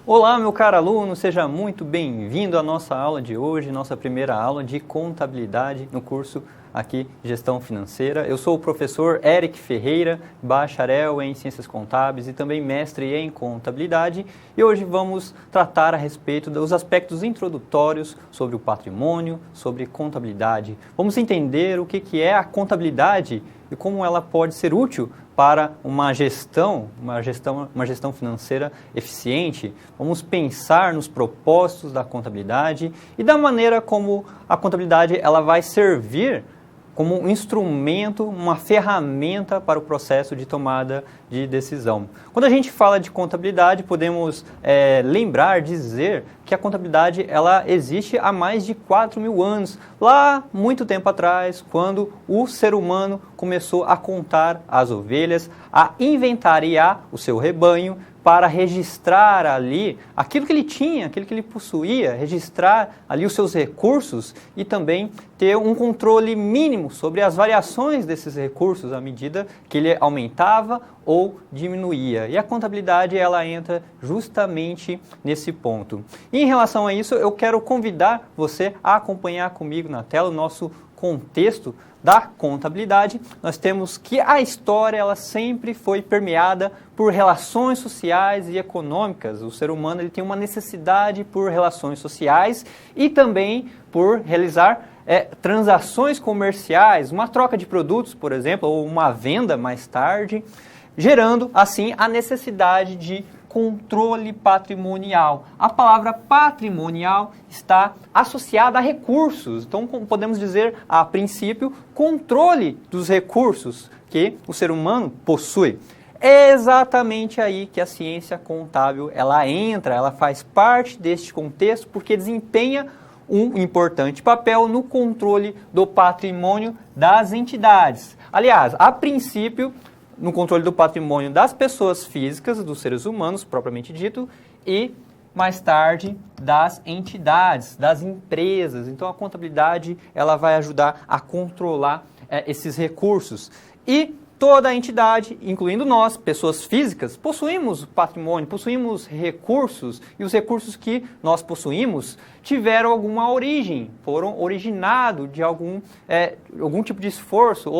Olá, meu caro aluno, seja muito bem-vindo à nossa aula de hoje, nossa primeira aula de contabilidade no curso aqui Gestão Financeira. Eu sou o professor Eric Ferreira, bacharel em Ciências Contábeis e também mestre em Contabilidade. E hoje vamos tratar a respeito dos aspectos introdutórios sobre o patrimônio, sobre contabilidade. Vamos entender o que é a contabilidade e como ela pode ser útil para uma gestão financeira eficiente. Vamos pensar nos propósitos da contabilidade e da maneira como a contabilidade ela vai servir como um instrumento, uma ferramenta para o processo de tomada de decisão. Quando a gente fala de contabilidade, podemos dizer que a contabilidade ela existe há mais de 4.000 anos, lá muito tempo atrás, quando o ser humano começou a contar as ovelhas, a inventariar o seu rebanho, para registrar ali aquilo que ele tinha, aquilo que ele possuía, registrar ali os seus recursos e também ter um controle mínimo sobre as variações desses recursos à medida que ele aumentava ou diminuía. E a contabilidade ela entra justamente nesse ponto. E em relação a isso, eu quero convidar você a acompanhar comigo na tela o nosso contexto da contabilidade. Nós temos que a história ela sempre foi permeada por relações sociais e econômicas. O ser humano ele tem uma necessidade por relações sociais e também por realizar transações comerciais, uma troca de produtos, por exemplo, ou uma venda mais tarde, gerando assim a necessidade de controle patrimonial. A palavra patrimonial está associada a recursos. Então, podemos dizer, a princípio, controle dos recursos que o ser humano possui. É exatamente aí que a ciência contábil ela entra, ela faz parte deste contexto porque desempenha um importante papel no controle do patrimônio das entidades. Aliás, a princípio, no controle do patrimônio das pessoas físicas, dos seres humanos, propriamente dito, e, mais tarde, das entidades, das empresas. Então, a contabilidade ela vai ajudar a controlar esses recursos. E toda a entidade, incluindo nós, pessoas físicas, possuímos patrimônio, possuímos recursos, e os recursos que nós possuímos tiveram alguma origem, foram originados de algum tipo de esforço,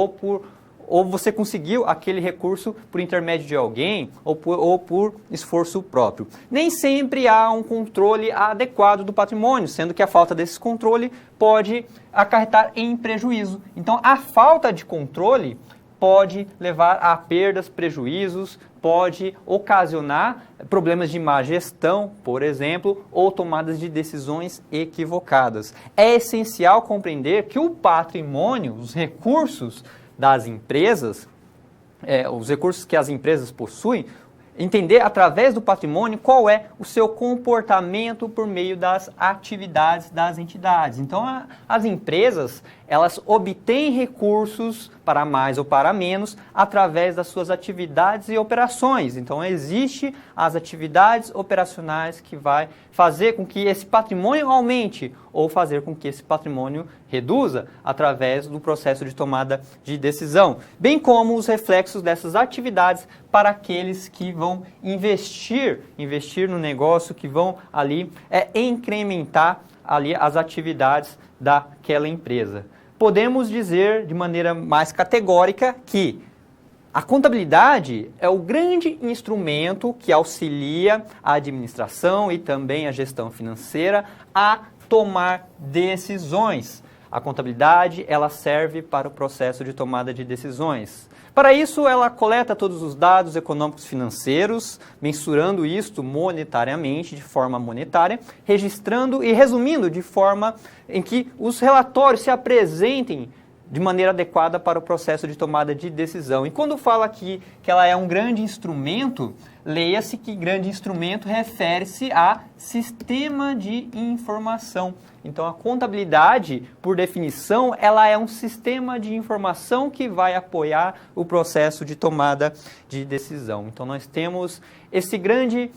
ou você conseguiu aquele recurso por intermédio de alguém ou por esforço próprio. Nem sempre há um controle adequado do patrimônio, sendo que a falta desse controle pode acarretar em prejuízo. Então, a falta de controle pode levar a perdas, prejuízos, pode ocasionar problemas de má gestão, por exemplo, ou tomadas de decisões equivocadas. É essencial compreender que o patrimônio, os recursos das empresas, os recursos que as empresas possuem, entender através do patrimônio qual é o seu comportamento por meio das atividades das entidades. Então, as empresas, elas obtêm recursos para mais ou para menos através das suas atividades e operações. Então, existe as atividades operacionais que vai fazer com que esse patrimônio aumente ou fazer com que esse patrimônio reduza através do processo de tomada de decisão, bem como os reflexos dessas atividades para aqueles que vão investir no negócio, que vão ali incrementar ali as atividades daquela empresa. Podemos dizer de maneira mais categórica que a contabilidade é o grande instrumento que auxilia a administração e também a gestão financeira a tomar decisões. A contabilidade ela serve para o processo de tomada de decisões. Para isso, ela coleta todos os dados econômicos financeiros, mensurando isto monetariamente, de forma monetária, registrando e resumindo de forma em que os relatórios se apresentem de maneira adequada para o processo de tomada de decisão. E quando fala aqui que ela é um grande instrumento, leia-se que grande instrumento refere-se a sistema de informação. Então, a contabilidade, por definição, ela é um sistema de informação que vai apoiar o processo de tomada de decisão. Então, nós temos esse grande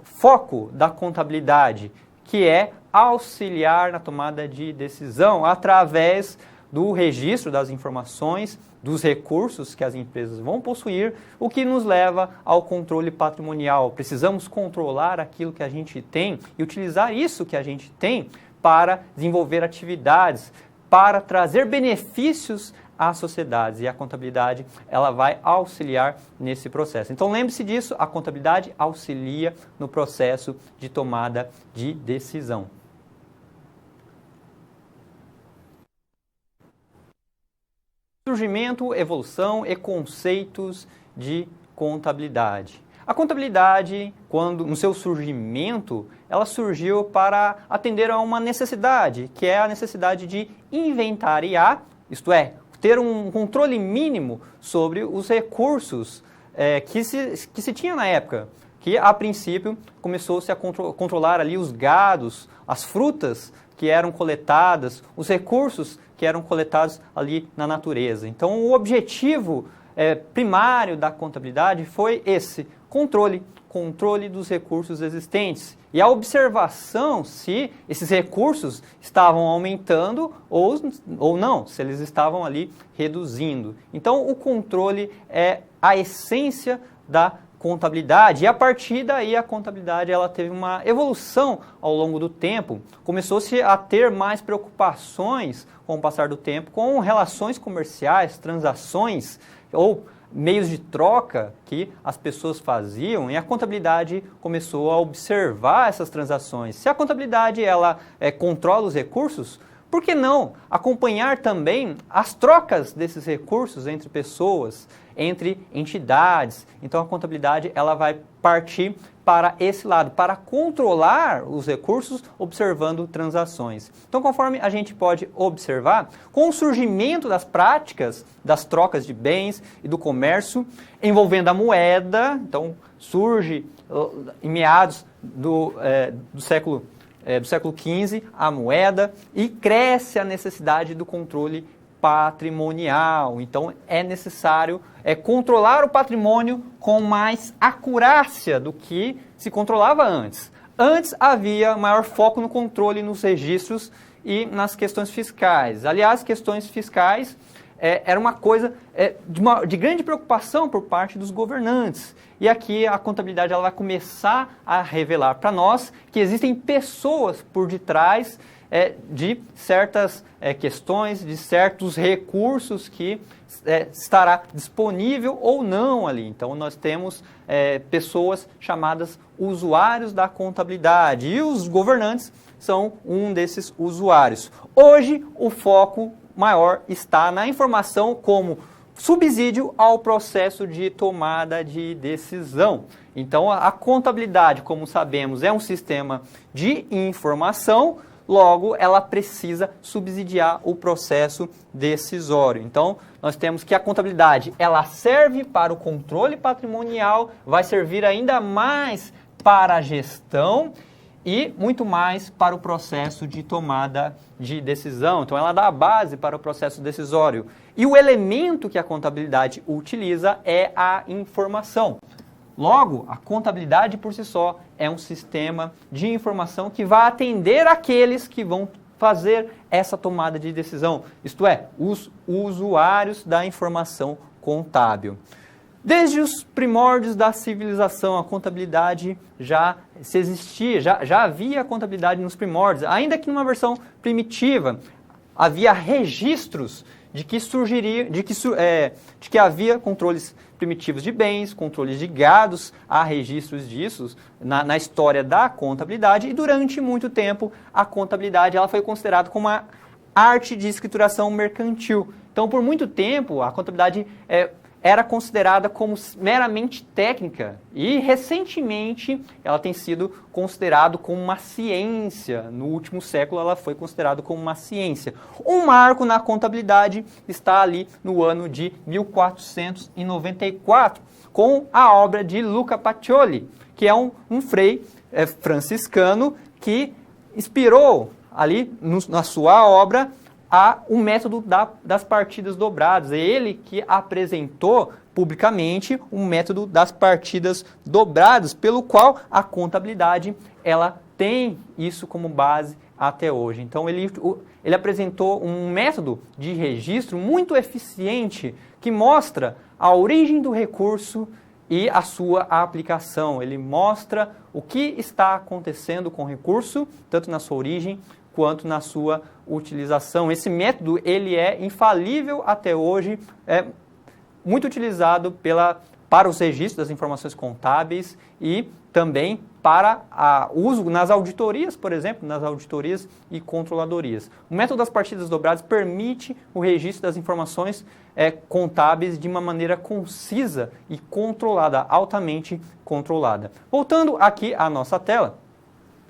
foco da contabilidade, que é auxiliar na tomada de decisão através do registro das informações, dos recursos que as empresas vão possuir, o que nos leva ao controle patrimonial. Precisamos controlar aquilo que a gente tem e utilizar isso que a gente tem para desenvolver atividades, para trazer benefícios às sociedades. E a contabilidade, ela vai auxiliar nesse processo. Então lembre-se disso, a contabilidade auxilia no processo de tomada de decisão. Surgimento, evolução e conceitos de contabilidade. A contabilidade, no seu surgimento, ela surgiu para atender a uma necessidade, que é a necessidade de inventariar, isto é, ter um controle mínimo sobre os recursos que se tinha na época, que a princípio começou-se a controlar ali os gados, as frutas que eram coletadas, os recursos que eram coletados ali na natureza. Então, o objetivo primário da contabilidade foi esse, controle dos recursos existentes e a observação se esses recursos estavam aumentando ou não, se eles estavam ali reduzindo. Então, o controle é a essência da contabilidade, e a partir daí a contabilidade ela teve uma evolução ao longo do tempo, começou-se a ter mais preocupações com o passar do tempo, com relações comerciais, transações ou meios de troca que as pessoas faziam, e a contabilidade começou a observar essas transações. Se a contabilidade ela controla os recursos, por que não acompanhar também as trocas desses recursos entre pessoas, entre entidades? Então a contabilidade ela vai partir para esse lado, para controlar os recursos observando transações. Então, conforme a gente pode observar, com o surgimento das práticas das trocas de bens e do comércio envolvendo a moeda, então surge em meados do século XV a moeda e cresce a necessidade do controle patrimonial. Então é necessário controlar o patrimônio com mais acurácia do que se controlava antes. Antes havia maior foco no controle nos registros e nas questões fiscais. Aliás, questões fiscais era uma coisa de grande preocupação por parte dos governantes. E aqui a contabilidade ela vai começar a revelar para nós que existem pessoas por detrás de certas questões, de certos recursos que estará disponível ou não ali. Então, nós temos pessoas chamadas usuários da contabilidade e os governantes são um desses usuários. Hoje, o foco maior está na informação como subsídio ao processo de tomada de decisão. Então, a contabilidade, como sabemos, é um sistema de informação, logo, ela precisa subsidiar o processo decisório. Então, nós temos que a contabilidade, ela serve para o controle patrimonial, vai servir ainda mais para a gestão e muito mais para o processo de tomada de decisão. Então, ela dá a base para o processo decisório. E o elemento que a contabilidade utiliza é a informação. Logo, a contabilidade por si só é um sistema de informação que vai atender aqueles que vão fazer essa tomada de decisão, isto é, os usuários da informação contábil. Desde os primórdios da civilização, a contabilidade já existia, já havia contabilidade nos primórdios, ainda que numa versão primitiva, havia registros de que havia controles primitivos de bens, controles de gados, há registros disso na história da contabilidade, e durante muito tempo a contabilidade ela foi considerada como uma arte de escrituração mercantil. Então, por muito tempo, a contabilidade era considerada como meramente técnica e, recentemente, ela tem sido considerada como uma ciência. No último século, ela foi considerada como uma ciência. Um marco na contabilidade está ali no ano de 1494, com a obra de Luca Pacioli, que é um frei franciscano que inspirou ali na sua obra o método das partidas dobradas. É ele que apresentou publicamente o método das partidas dobradas, pelo qual a contabilidade ela tem isso como base até hoje. Então, ele apresentou um método de registro muito eficiente que mostra a origem do recurso e a sua aplicação. Ele mostra o que está acontecendo com o recurso, tanto na sua origem quanto na sua utilização. Esse método ele é infalível até hoje, é muito utilizado para os registros das informações contábeis e também para uso nas auditorias, por exemplo, nas auditorias e controladorias. O método das partidas dobradas permite o registro das informações contábeis de uma maneira concisa e controlada, altamente controlada. Voltando aqui à nossa tela,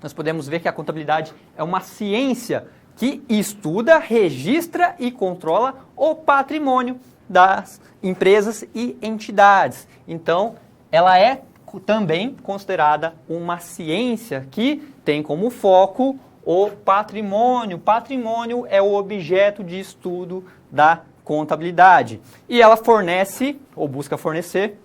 nós podemos ver que a contabilidade é uma ciência que estuda, registra e controla o patrimônio das empresas e entidades. Então, ela é também considerada uma ciência que tem como foco o patrimônio. Patrimônio é o objeto de estudo da contabilidade. E ela fornece, ou busca fornecer,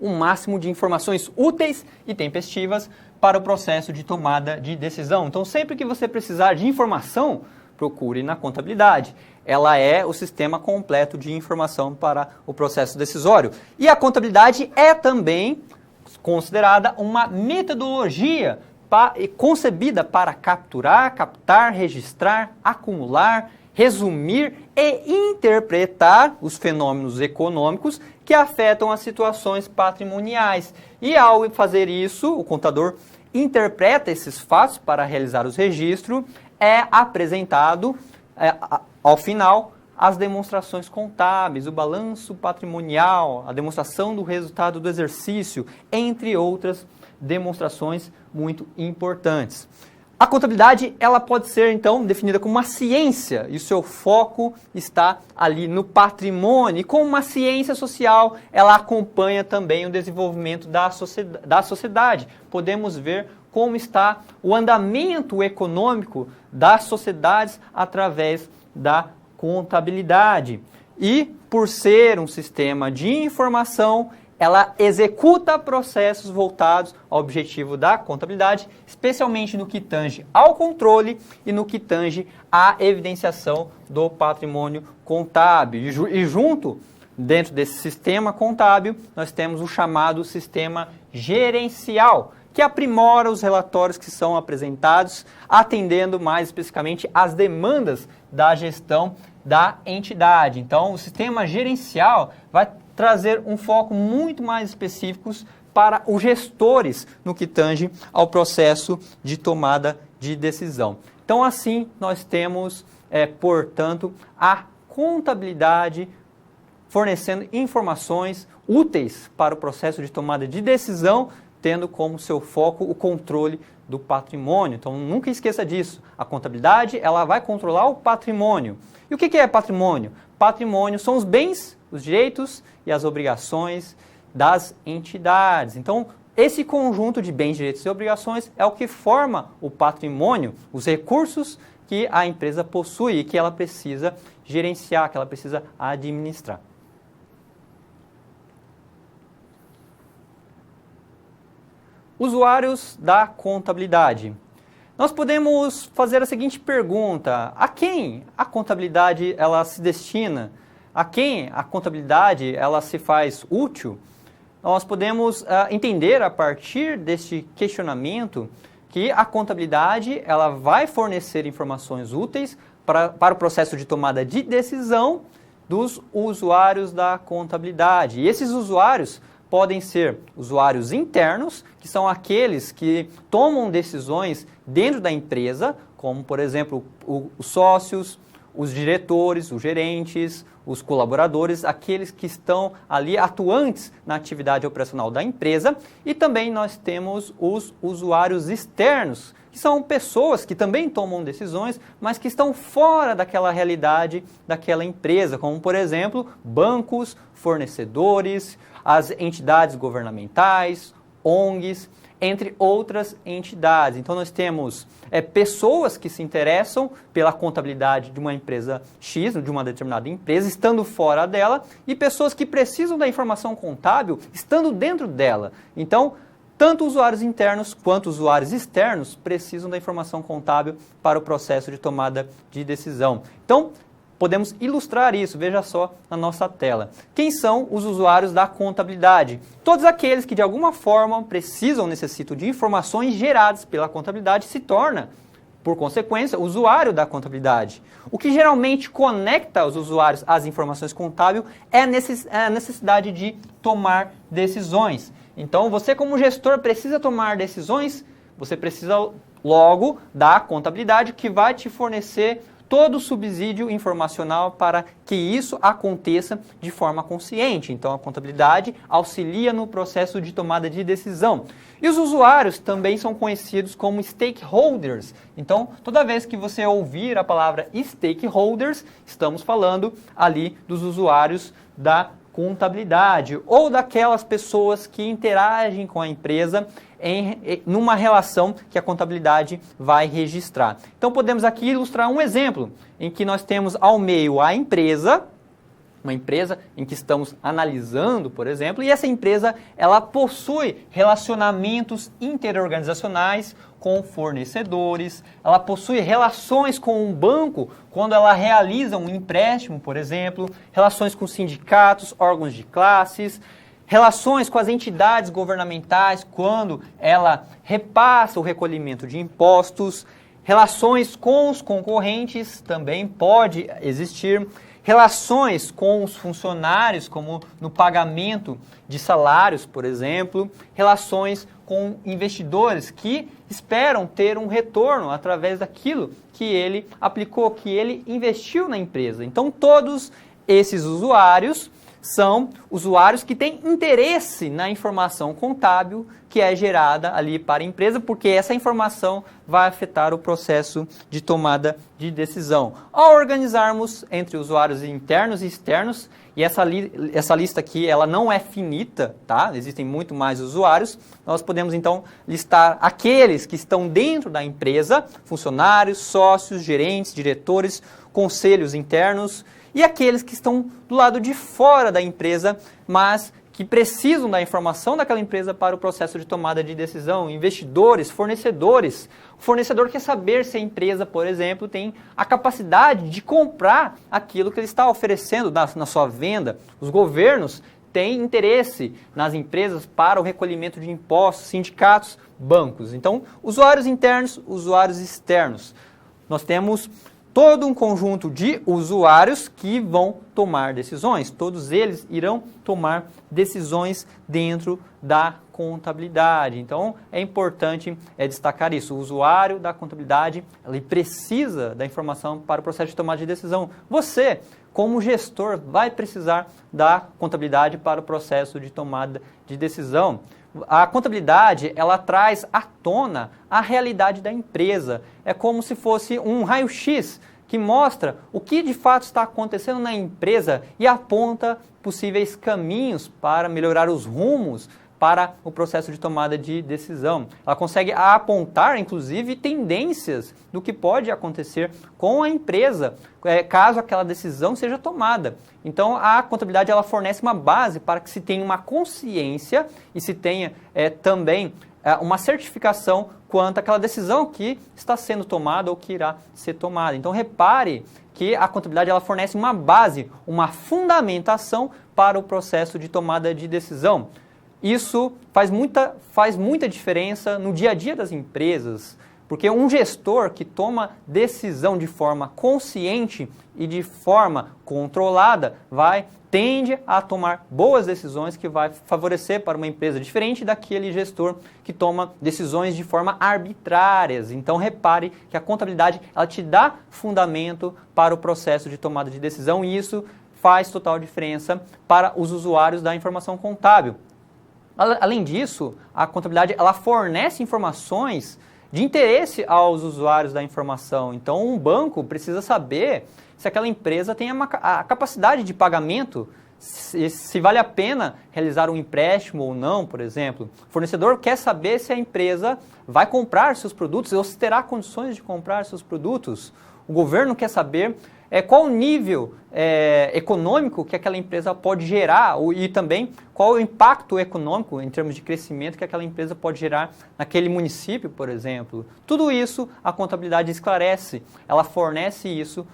o máximo de informações úteis e tempestivas para o processo de tomada de decisão. Então, sempre que você precisar de informação, procure na contabilidade. Ela é o sistema completo de informação para o processo decisório. E a contabilidade é também considerada uma metodologia concebida para captar, registrar, acumular, resumir e interpretar os fenômenos econômicos que afetam as situações patrimoniais. E ao fazer isso, o contador interpreta esses fatos para realizar os registros, é apresentado ao final as demonstrações contábeis, o balanço patrimonial, a demonstração do resultado do exercício, entre outras demonstrações muito importantes. A contabilidade ela pode ser, então, definida como uma ciência e o seu foco está ali no patrimônio. E como uma ciência social, ela acompanha também o desenvolvimento da sociedade. Podemos ver como está o andamento econômico das sociedades através da contabilidade. E, por ser um sistema de informação, ela executa processos voltados ao objetivo da contabilidade, especialmente no que tange ao controle e no que tange à evidenciação do patrimônio contábil. E junto, dentro desse sistema contábil, nós temos o chamado sistema gerencial, que aprimora os relatórios que são apresentados, atendendo mais especificamente às demandas da gestão da entidade. Então, o sistema gerencial vai trazer um foco muito mais específico para os gestores no que tange ao processo de tomada de decisão. Então, assim, nós temos, portanto, a contabilidade fornecendo informações úteis para o processo de tomada de decisão, tendo como seu foco o controle do patrimônio. Então, nunca esqueça disso. A contabilidade ela vai controlar o patrimônio. E o que é patrimônio? Patrimônio são os bens, os direitos e as obrigações das entidades. Então, esse conjunto de bens, direitos e obrigações é o que forma o patrimônio, os recursos que a empresa possui e que ela precisa gerenciar, que ela precisa administrar. Usuários da contabilidade. Nós podemos fazer a seguinte pergunta: a quem a contabilidade ela se destina? A quem a contabilidade ela se faz útil? Nós podemos entender a partir deste questionamento que a contabilidade ela vai fornecer informações úteis para o processo de tomada de decisão dos usuários da contabilidade. E esses usuários podem ser usuários internos, que são aqueles que tomam decisões dentro da empresa, como, por exemplo, os sócios, os diretores, os gerentes, os colaboradores, aqueles que estão ali atuantes na atividade operacional da empresa. E também nós temos os usuários externos, que são pessoas que também tomam decisões, mas que estão fora daquela realidade daquela empresa, como, por exemplo, bancos, fornecedores, as entidades governamentais, ONGs, entre outras entidades. Então, nós temos pessoas que se interessam pela contabilidade de uma empresa X, de uma determinada empresa, estando fora dela, e pessoas que precisam da informação contábil estando dentro dela. Então, tanto usuários internos quanto usuários externos precisam da informação contábil para o processo de tomada de decisão. Então, podemos ilustrar isso, veja só na nossa tela. Quem são os usuários da contabilidade? Todos aqueles que de alguma forma precisam, necessitam de informações geradas pela contabilidade se torna, por consequência, usuário da contabilidade. O que geralmente conecta os usuários às informações contábeis é a necessidade de tomar decisões. Então, você como gestor precisa tomar decisões, você precisa logo da contabilidade que vai te fornecer todo o subsídio informacional para que isso aconteça de forma consciente. Então, a contabilidade auxilia no processo de tomada de decisão. E os usuários também são conhecidos como stakeholders. Então, toda vez que você ouvir a palavra stakeholders, estamos falando ali dos usuários da contabilidade ou daquelas pessoas que interagem com a empresa numa relação que a contabilidade vai registrar. Então, podemos aqui ilustrar um exemplo em que nós temos ao meio a empresa, uma empresa em que estamos analisando, por exemplo, e essa empresa ela possui relacionamentos interorganizacionais com fornecedores, ela possui relações com um banco quando ela realiza um empréstimo, por exemplo, relações com sindicatos, órgãos de classes, relações com as entidades governamentais quando ela repassa o recolhimento de impostos, relações com os concorrentes também pode existir, relações com os funcionários, como no pagamento de salários, por exemplo, relações com investidores que esperam ter um retorno através daquilo que ele aplicou, que ele investiu na empresa. Então, todos esses usuários são usuários que têm interesse na informação contábil que é gerada ali para a empresa, porque essa informação vai afetar o processo de tomada de decisão. Ao organizarmos entre usuários internos e externos, e essa lista aqui ela não é finita, tá? Existem muito mais usuários, nós podemos então listar aqueles que estão dentro da empresa, funcionários, sócios, gerentes, diretores, conselhos internos, e aqueles que estão do lado de fora da empresa, mas que precisam da informação daquela empresa para o processo de tomada de decisão, investidores, fornecedores. O fornecedor quer saber se a empresa, por exemplo, tem a capacidade de comprar aquilo que ele está oferecendo na sua venda. Os governos têm interesse nas empresas para o recolhimento de impostos, sindicatos, bancos. Então, usuários internos, usuários externos. Nós temos todo um conjunto de usuários que vão tomar decisões. Todos eles irão tomar decisões dentro da contabilidade. Então, é importante destacar isso. O usuário da contabilidade ele precisa da informação para o processo de tomada de decisão. Você, como gestor, vai precisar da contabilidade para o processo de tomada de decisão. A contabilidade, ela traz à tona a realidade da empresa. É como se fosse um raio-x que mostra o que de fato está acontecendo na empresa e aponta possíveis caminhos para melhorar os rumos para o processo de tomada de decisão. Ela consegue apontar, inclusive, tendências do que pode acontecer com a empresa, caso aquela decisão seja tomada. Então, a contabilidade ela fornece uma base para que se tenha uma consciência e se tenha também uma certificação quanto àquela decisão que está sendo tomada ou que irá ser tomada. Então, repare que a contabilidade ela fornece uma base, uma fundamentação para o processo de tomada de decisão. Isso faz muita diferença no dia a dia das empresas, porque um gestor que toma decisão de forma consciente e de forma controlada tende a tomar boas decisões que vai favorecer para uma empresa, diferente daquele gestor que toma decisões de forma arbitrárias. Então, repare que a contabilidade ela te dá fundamento para o processo de tomada de decisão e isso faz total diferença para os usuários da informação contábil. Além disso, a contabilidade ela fornece informações de interesse aos usuários da informação. Então, um banco precisa saber se aquela empresa tem a capacidade de pagamento se vale a pena realizar um empréstimo ou não, por exemplo. O fornecedor quer saber se a empresa vai comprar seus produtos ou se terá condições de comprar seus produtos. O governo quer saber qual o nível econômico que aquela empresa pode gerar e também qual o impacto econômico em termos de crescimento que aquela empresa pode gerar naquele município, por exemplo. Tudo isso a contabilidade esclarece, ela fornece isso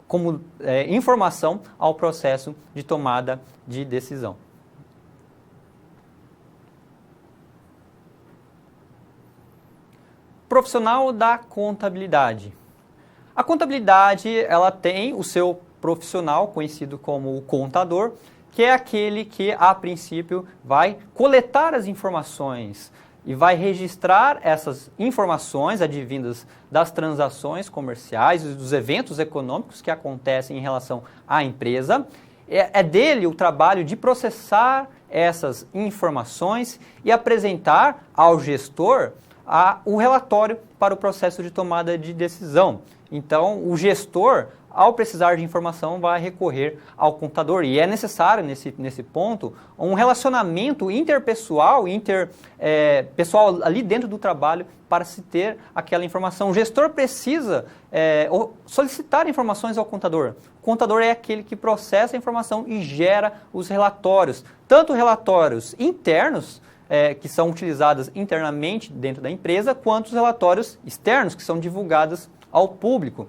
como informação ao processo de tomada de decisão. Profissional da contabilidade. A contabilidade, ela tem o seu profissional, conhecido como o contador, que é aquele que, a princípio, vai coletar as informações e vai registrar essas informações advindas das transações comerciais e dos eventos econômicos que acontecem em relação à empresa. É dele o trabalho de processar essas informações e apresentar ao gestor o relatório para o processo de tomada de decisão. Então, o gestor, ao precisar de informação, vai recorrer ao contador. E é necessário, nesse ponto, um relacionamento interpessoal, pessoal ali dentro do trabalho para se ter aquela informação. O gestor precisa solicitar informações ao contador. O contador é aquele que processa a informação e gera os relatórios. Tanto relatórios internos, que são utilizados internamente dentro da empresa, quanto os relatórios externos, que são divulgados ao público.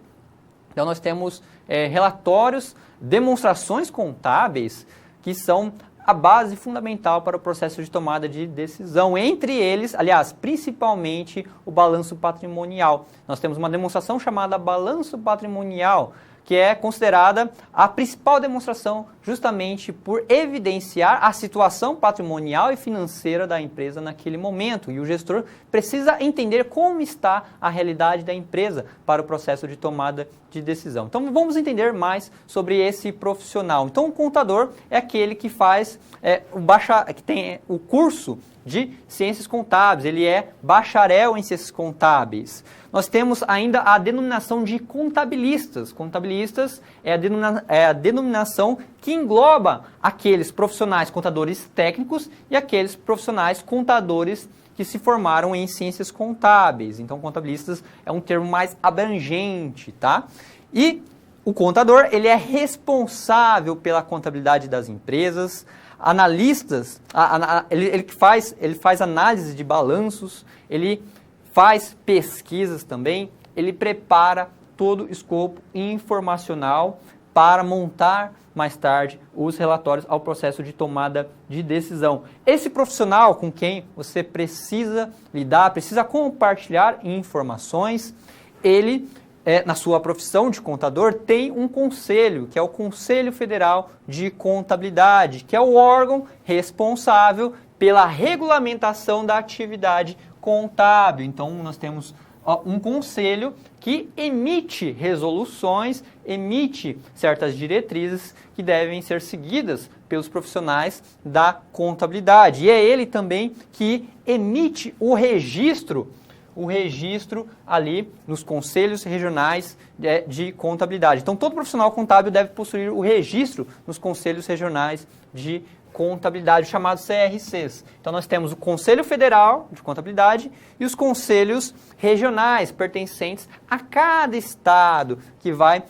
Então, nós temos relatórios, demonstrações contábeis, que são a base fundamental para o processo de tomada de decisão. Entre eles, aliás, principalmente o balanço patrimonial. Nós temos uma demonstração chamada balanço patrimonial, que é considerada a principal demonstração justamente por evidenciar a situação patrimonial e financeira da empresa naquele momento. E o gestor precisa entender como está a realidade da empresa para o processo de tomada de decisão. Então, vamos entender mais sobre esse profissional. Então, o contador é aquele que faz que tem o curso de Ciências Contábeis, ele é bacharel em Ciências Contábeis. Nós temos ainda a denominação de contabilistas. Contabilistas é a denominação que engloba aqueles profissionais contadores técnicos e aqueles profissionais contadores que se formaram em ciências contábeis. Então, contabilistas é um termo mais abrangente, tá? E o contador, ele é responsável pela contabilidade das empresas. Analistas, ele faz análise de balanços, ele faz pesquisas também, ele prepara todo o escopo informacional para montar mais tarde os relatórios ao processo de tomada de decisão. Esse profissional com quem você precisa lidar, precisa compartilhar informações, ele, na sua profissão de contador, tem um conselho, que é o Conselho Federal de Contabilidade, que é o órgão responsável pela regulamentação da atividade contábil. Então, nós temos um conselho que emite resoluções, emite certas diretrizes que devem ser seguidas pelos profissionais da contabilidade. E é ele também que emite o registro ali nos conselhos regionais de contabilidade. Então, todo profissional contábil deve possuir o registro nos conselhos regionais de contabilidade, chamados CRCs. Então, nós temos o Conselho Federal de Contabilidade e os conselhos regionais, pertencentes a cada estado, que vai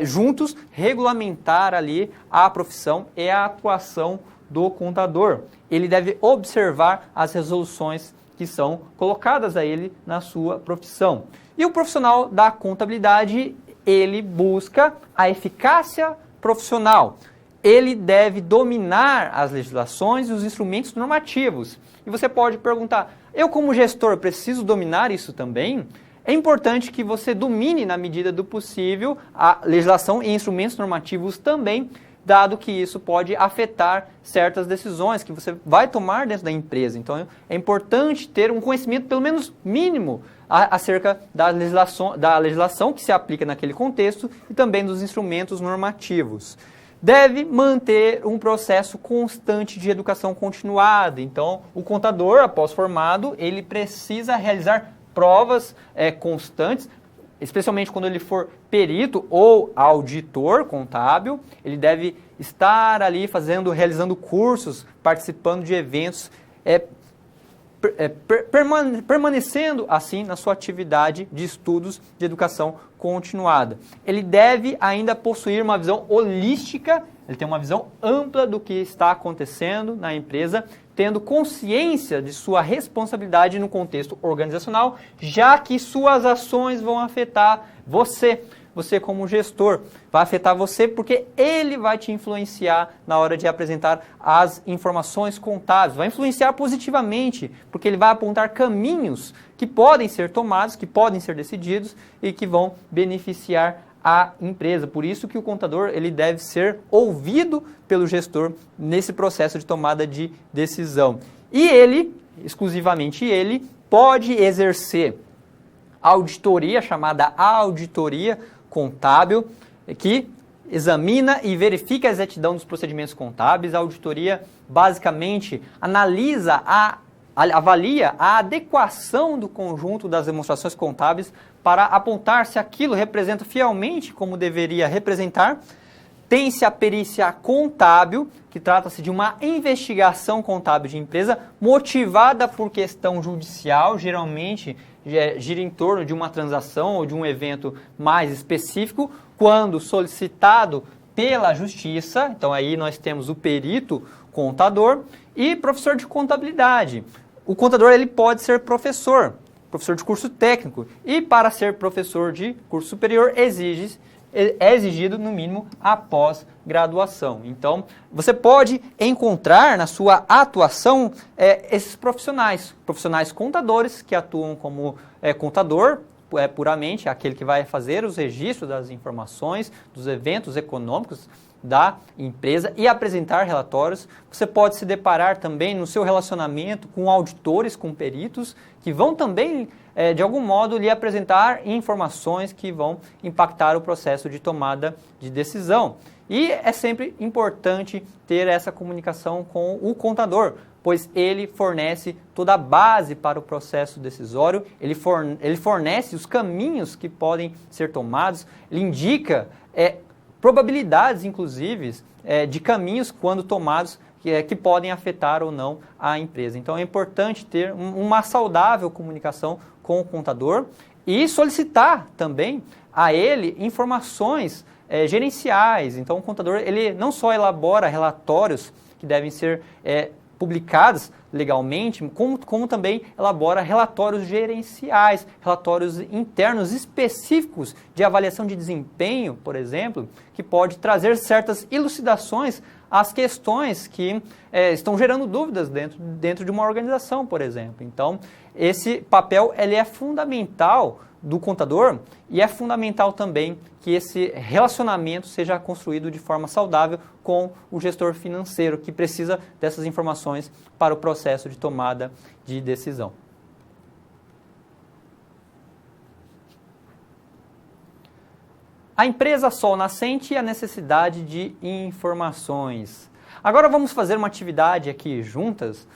juntos regulamentar ali a profissão e a atuação do contador. Ele deve observar as resoluções que são colocadas a ele na sua profissão. E o profissional da contabilidade, ele busca a eficácia profissional. Ele deve dominar as legislações e os instrumentos normativos. E você pode perguntar, eu como gestor preciso dominar isso também? É importante que você domine, na medida do possível, a legislação e instrumentos normativos também, dado que isso pode afetar certas decisões que você vai tomar dentro da empresa. Então, é importante ter um conhecimento, pelo menos mínimo, acerca da legislação que se aplica naquele contexto e também dos instrumentos normativos. Deve manter um processo constante de educação continuada. Então, o contador, após formado, ele precisa realizar provas constantes, especialmente quando ele for perito ou auditor contábil. Ele deve estar ali realizando cursos, participando de eventos, permanecendo assim na sua atividade de estudos de educação continuada. Ele deve ainda possuir uma visão holística, ele tem uma visão ampla do que está acontecendo na empresa, tendo consciência de sua responsabilidade no contexto organizacional, já que suas ações vão afetar você como gestor, vai afetar você porque ele vai te influenciar na hora de apresentar as informações contábeis, vai influenciar positivamente, porque ele vai apontar caminhos que podem ser tomados, que podem ser decididos e que vão beneficiar a empresa. Por isso que o contador ele deve ser ouvido pelo gestor nesse processo de tomada de decisão. E ele, exclusivamente ele, pode exercer auditoria, chamada auditoria contábil, que examina e verifica a exatidão dos procedimentos contábeis. A auditoria basicamente avalia a adequação do conjunto das demonstrações contábeis para apontar se aquilo representa fielmente como deveria representar. Tem-se a perícia contábil, que trata-se de uma investigação contábil de empresa motivada por questão judicial, geralmente gira em torno de uma transação ou de um evento mais específico, quando solicitado pela justiça. Então aí nós temos o perito contador e professor de contabilidade. O contador ele pode ser professor de curso técnico, e para ser professor de curso superior é exigido no mínimo a pós-graduação. Então, você pode encontrar na sua atuação esses profissionais contadores que atuam como contador, puramente aquele que vai fazer os registros das informações, dos eventos econômicos da empresa e apresentar relatórios. Você pode se deparar também no seu relacionamento com auditores, com peritos, que vão também, de algum modo, lhe apresentar informações que vão impactar o processo de tomada de decisão. E é sempre importante ter essa comunicação com o contador, pois ele fornece toda a base para o processo decisório, ele fornece os caminhos que podem ser tomados, ele indica probabilidades, inclusive, de caminhos quando tomados que podem afetar ou não a empresa. Então é importante ter uma saudável comunicação com o contador e solicitar também a ele informações gerenciais. Então o contador ele não só elabora relatórios que devem ser publicados legalmente, como também elabora relatórios gerenciais, relatórios internos específicos de avaliação de desempenho, por exemplo, que pode trazer certas elucidações às questões que estão gerando dúvidas dentro de uma organização, por exemplo. Então, esse papel ele é fundamental do contador e é fundamental também que esse relacionamento seja construído de forma saudável com o gestor financeiro, que precisa dessas informações para o processo de tomada de decisão. A empresa sol nascente e a necessidade de informações. Agora vamos fazer uma atividade aqui juntos,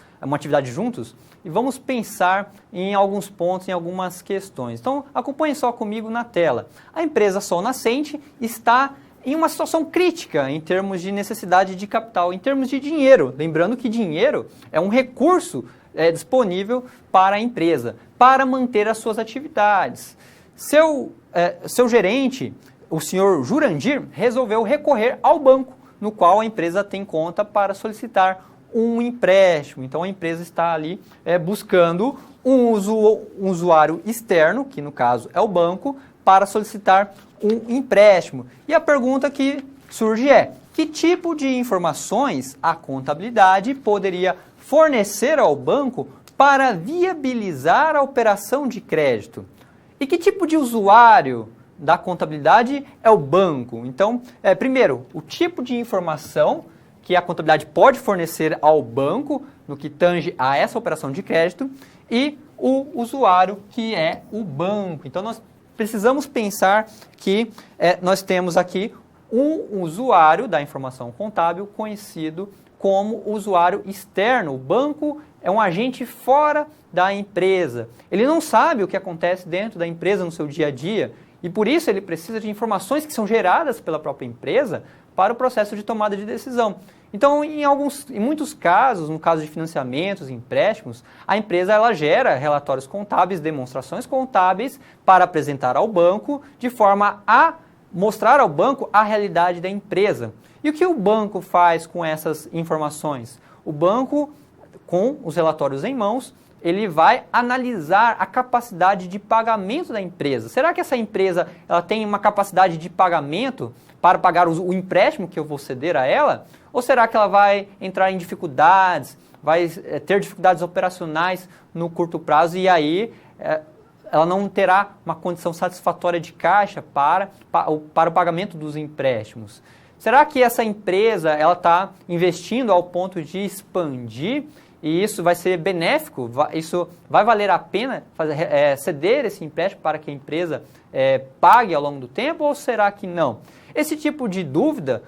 e vamos pensar em alguns pontos, em algumas questões. Então, acompanhe só comigo na tela. A empresa sol nascente está em uma situação crítica em termos de necessidade de capital, em termos de dinheiro. Lembrando que dinheiro é um recurso disponível para a empresa, para manter as suas atividades. Seu gerente, o senhor Jurandir, resolveu recorrer ao banco, no qual a empresa tem conta, para solicitar um empréstimo. Então a empresa está ali buscando um usuário externo, que no caso é o banco, para solicitar um empréstimo. E a pergunta que surge é: que tipo de informações a contabilidade poderia fornecer ao banco para viabilizar a operação de crédito? E que tipo de usuário da contabilidade é o banco? Então, primeiro, o tipo de informação que a contabilidade pode fornecer ao banco no que tange a essa operação de crédito, e o usuário, que é o banco. Então, nós precisamos pensar que nós temos aqui um usuário da informação contábil conhecido como usuário externo. O banco é um agente fora da empresa. Ele não sabe o que acontece dentro da empresa no seu dia a dia, e por isso ele precisa de informações que são geradas pela própria empresa para o processo de tomada de decisão. Então, em muitos casos, no caso de financiamentos e empréstimos, a empresa ela gera relatórios contábeis, demonstrações contábeis para apresentar ao banco, de forma a mostrar ao banco a realidade da empresa. E o que o banco faz com essas informações? O banco, com os relatórios em mãos, ele vai analisar a capacidade de pagamento da empresa. Será que essa empresa ela tem uma capacidade de pagamento para pagar o empréstimo que eu vou ceder a ela? Ou será que ela vai entrar em dificuldades, vai ter dificuldades operacionais no curto prazo e aí ela não terá uma condição satisfatória de caixa para o pagamento dos empréstimos? Será que essa empresa está investindo ao ponto de expandir e isso vai ser benéfico? Isso vai valer a pena ceder esse empréstimo para que a empresa pague ao longo do tempo ou será que não? Esse tipo de dúvida,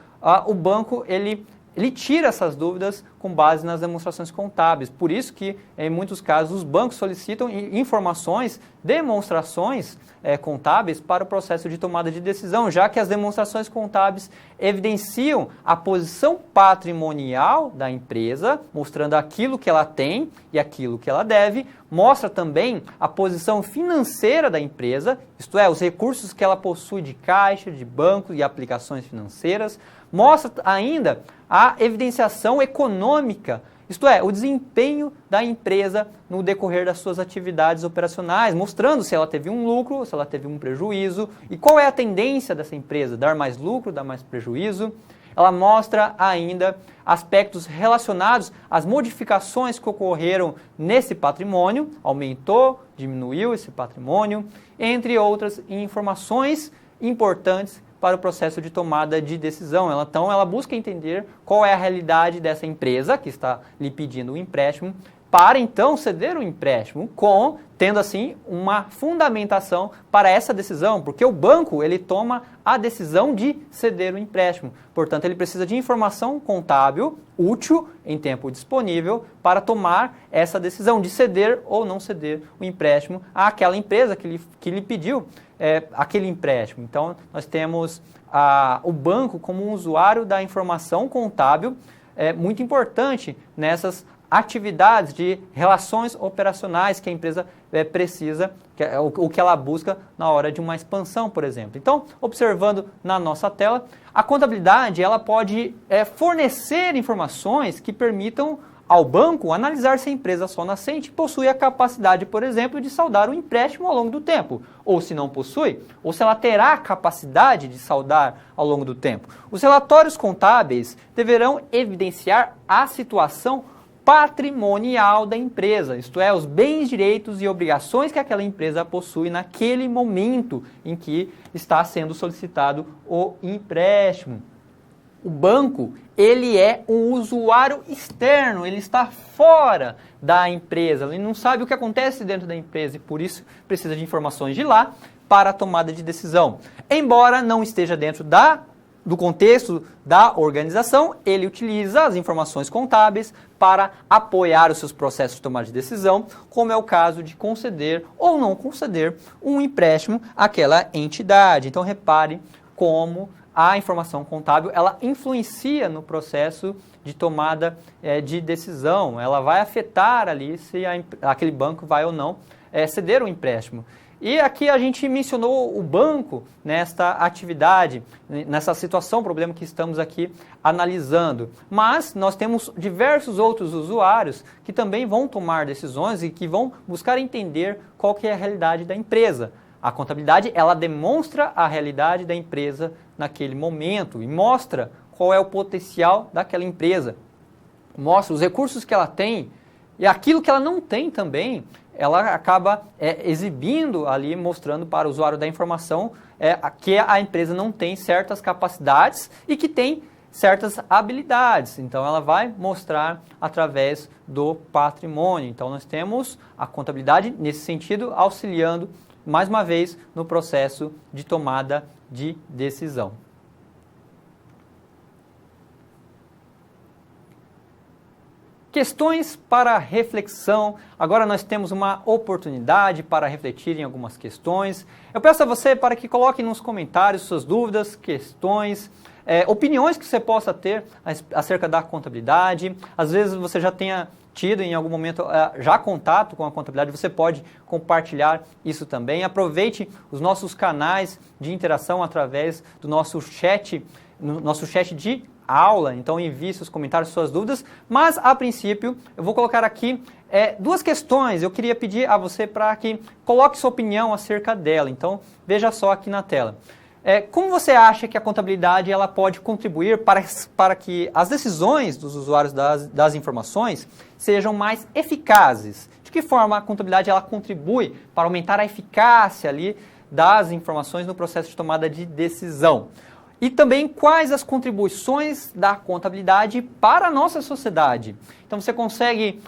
o banco ele tira essas dúvidas com base nas demonstrações contábeis. Por isso que, em muitos casos, os bancos solicitam informações, demonstrações contábeis para o processo de tomada de decisão, já que as demonstrações contábeis evidenciam a posição patrimonial da empresa, mostrando aquilo que ela tem e aquilo que ela deve, mostra também a posição financeira da empresa, isto é, os recursos que ela possui de caixa, de bancos e aplicações financeiras, mostra ainda a evidenciação econômica, isto é, o desempenho da empresa no decorrer das suas atividades operacionais, mostrando se ela teve um lucro, se ela teve um prejuízo e qual é a tendência dessa empresa, dar mais lucro, dar mais prejuízo. Ela mostra ainda aspectos relacionados às modificações que ocorreram nesse patrimônio, aumentou, diminuiu esse patrimônio, entre outras informações importantes para o processo de tomada de decisão. Então, ela busca entender qual é a realidade dessa empresa que está lhe pedindo o empréstimo, para então ceder o empréstimo, tendo assim uma fundamentação para essa decisão, porque o banco ele toma a decisão de ceder o empréstimo. Portanto, ele precisa de informação contábil útil em tempo disponível para tomar essa decisão de ceder ou não ceder o empréstimo àquela empresa que lhe pediu aquele empréstimo. Então, nós temos o banco como um usuário da informação contábil muito importante nessas atividades de relações operacionais que a empresa precisa, o que ela busca na hora de uma expansão, por exemplo. Então, observando na nossa tela, a contabilidade ela pode fornecer informações que permitam ao banco analisar se a empresa só nascente possui a capacidade, por exemplo, de saldar o empréstimo ao longo do tempo, ou se não possui, ou se ela terá a capacidade de saldar ao longo do tempo. Os relatórios contábeis deverão evidenciar a situação patrimonial da empresa, isto é, os bens, direitos e obrigações que aquela empresa possui naquele momento em que está sendo solicitado o empréstimo. O banco, ele é um usuário externo, ele está fora da empresa, ele não sabe o que acontece dentro da empresa e por isso precisa de informações de lá para a tomada de decisão. Embora não esteja dentro do contexto da organização, ele utiliza as informações contábeis para apoiar os seus processos de tomada de decisão, como é o caso de conceder ou não conceder um empréstimo àquela entidade. Então, repare como a informação contábil ela influencia no processo de tomada de decisão. Ela vai afetar ali se aquele banco vai ou não ceder o empréstimo. E aqui a gente mencionou o banco nesta atividade, nessa situação, problema que estamos aqui analisando. Mas nós temos diversos outros usuários que também vão tomar decisões e que vão buscar entender qual que é a realidade da empresa. A contabilidade, ela demonstra a realidade da empresa naquele momento e mostra qual é o potencial daquela empresa. Mostra os recursos que ela tem e aquilo que ela não tem também, ela acaba exibindo ali, mostrando para o usuário da informação que a empresa não tem certas capacidades e que tem certas habilidades. Então, ela vai mostrar através do patrimônio. Então, nós temos a contabilidade, nesse sentido, auxiliando, mais uma vez, no processo de tomada de decisão. Questões para reflexão. Agora nós temos uma oportunidade para refletir em algumas questões. Eu peço a você para que coloque nos comentários suas dúvidas, questões, opiniões que você possa ter acerca da contabilidade. Às vezes você já tenha tido em algum momento já contato com a contabilidade, você pode compartilhar isso também. Aproveite os nossos canais de interação através do nosso chat de aula, então envie seus comentários, suas dúvidas, mas a princípio eu vou colocar aqui duas questões, eu queria pedir a você para que coloque sua opinião acerca dela, então veja só aqui na tela. Como você acha que a contabilidade ela pode contribuir para que as decisões dos usuários das informações sejam mais eficazes? De que forma a contabilidade ela contribui para aumentar a eficácia ali das informações no processo de tomada de decisão? E também quais as contribuições da contabilidade para a nossa sociedade? Então você consegue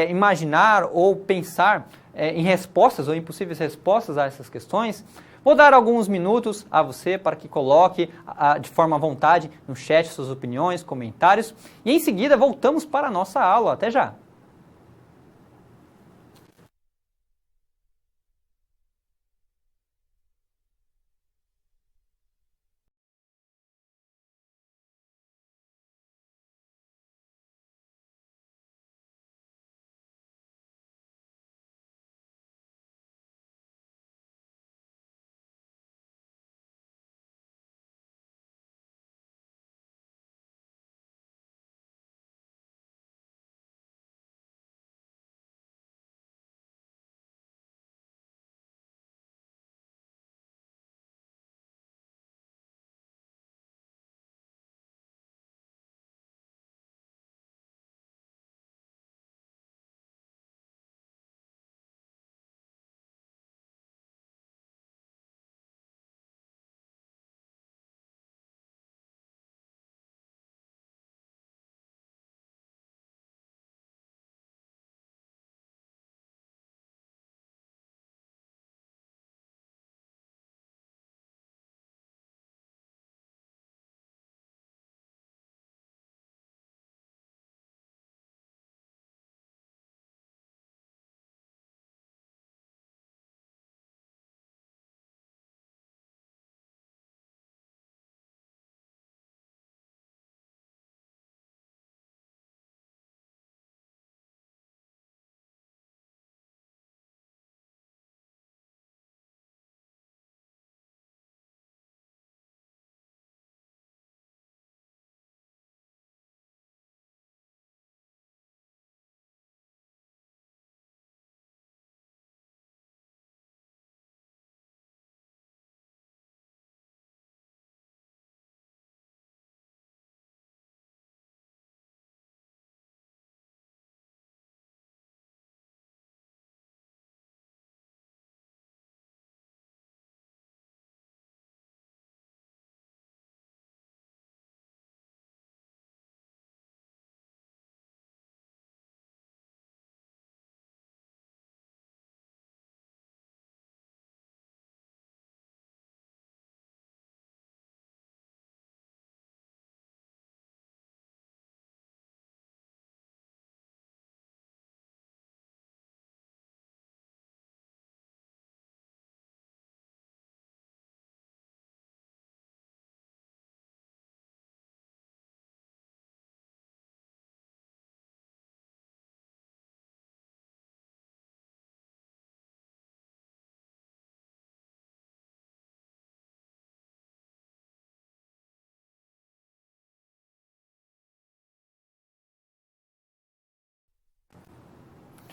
imaginar ou pensar em respostas ou em possíveis respostas a essas questões? Vou dar alguns minutos a você para que coloque de forma à vontade no chat suas opiniões, comentários e em seguida voltamos para a nossa aula. Até já!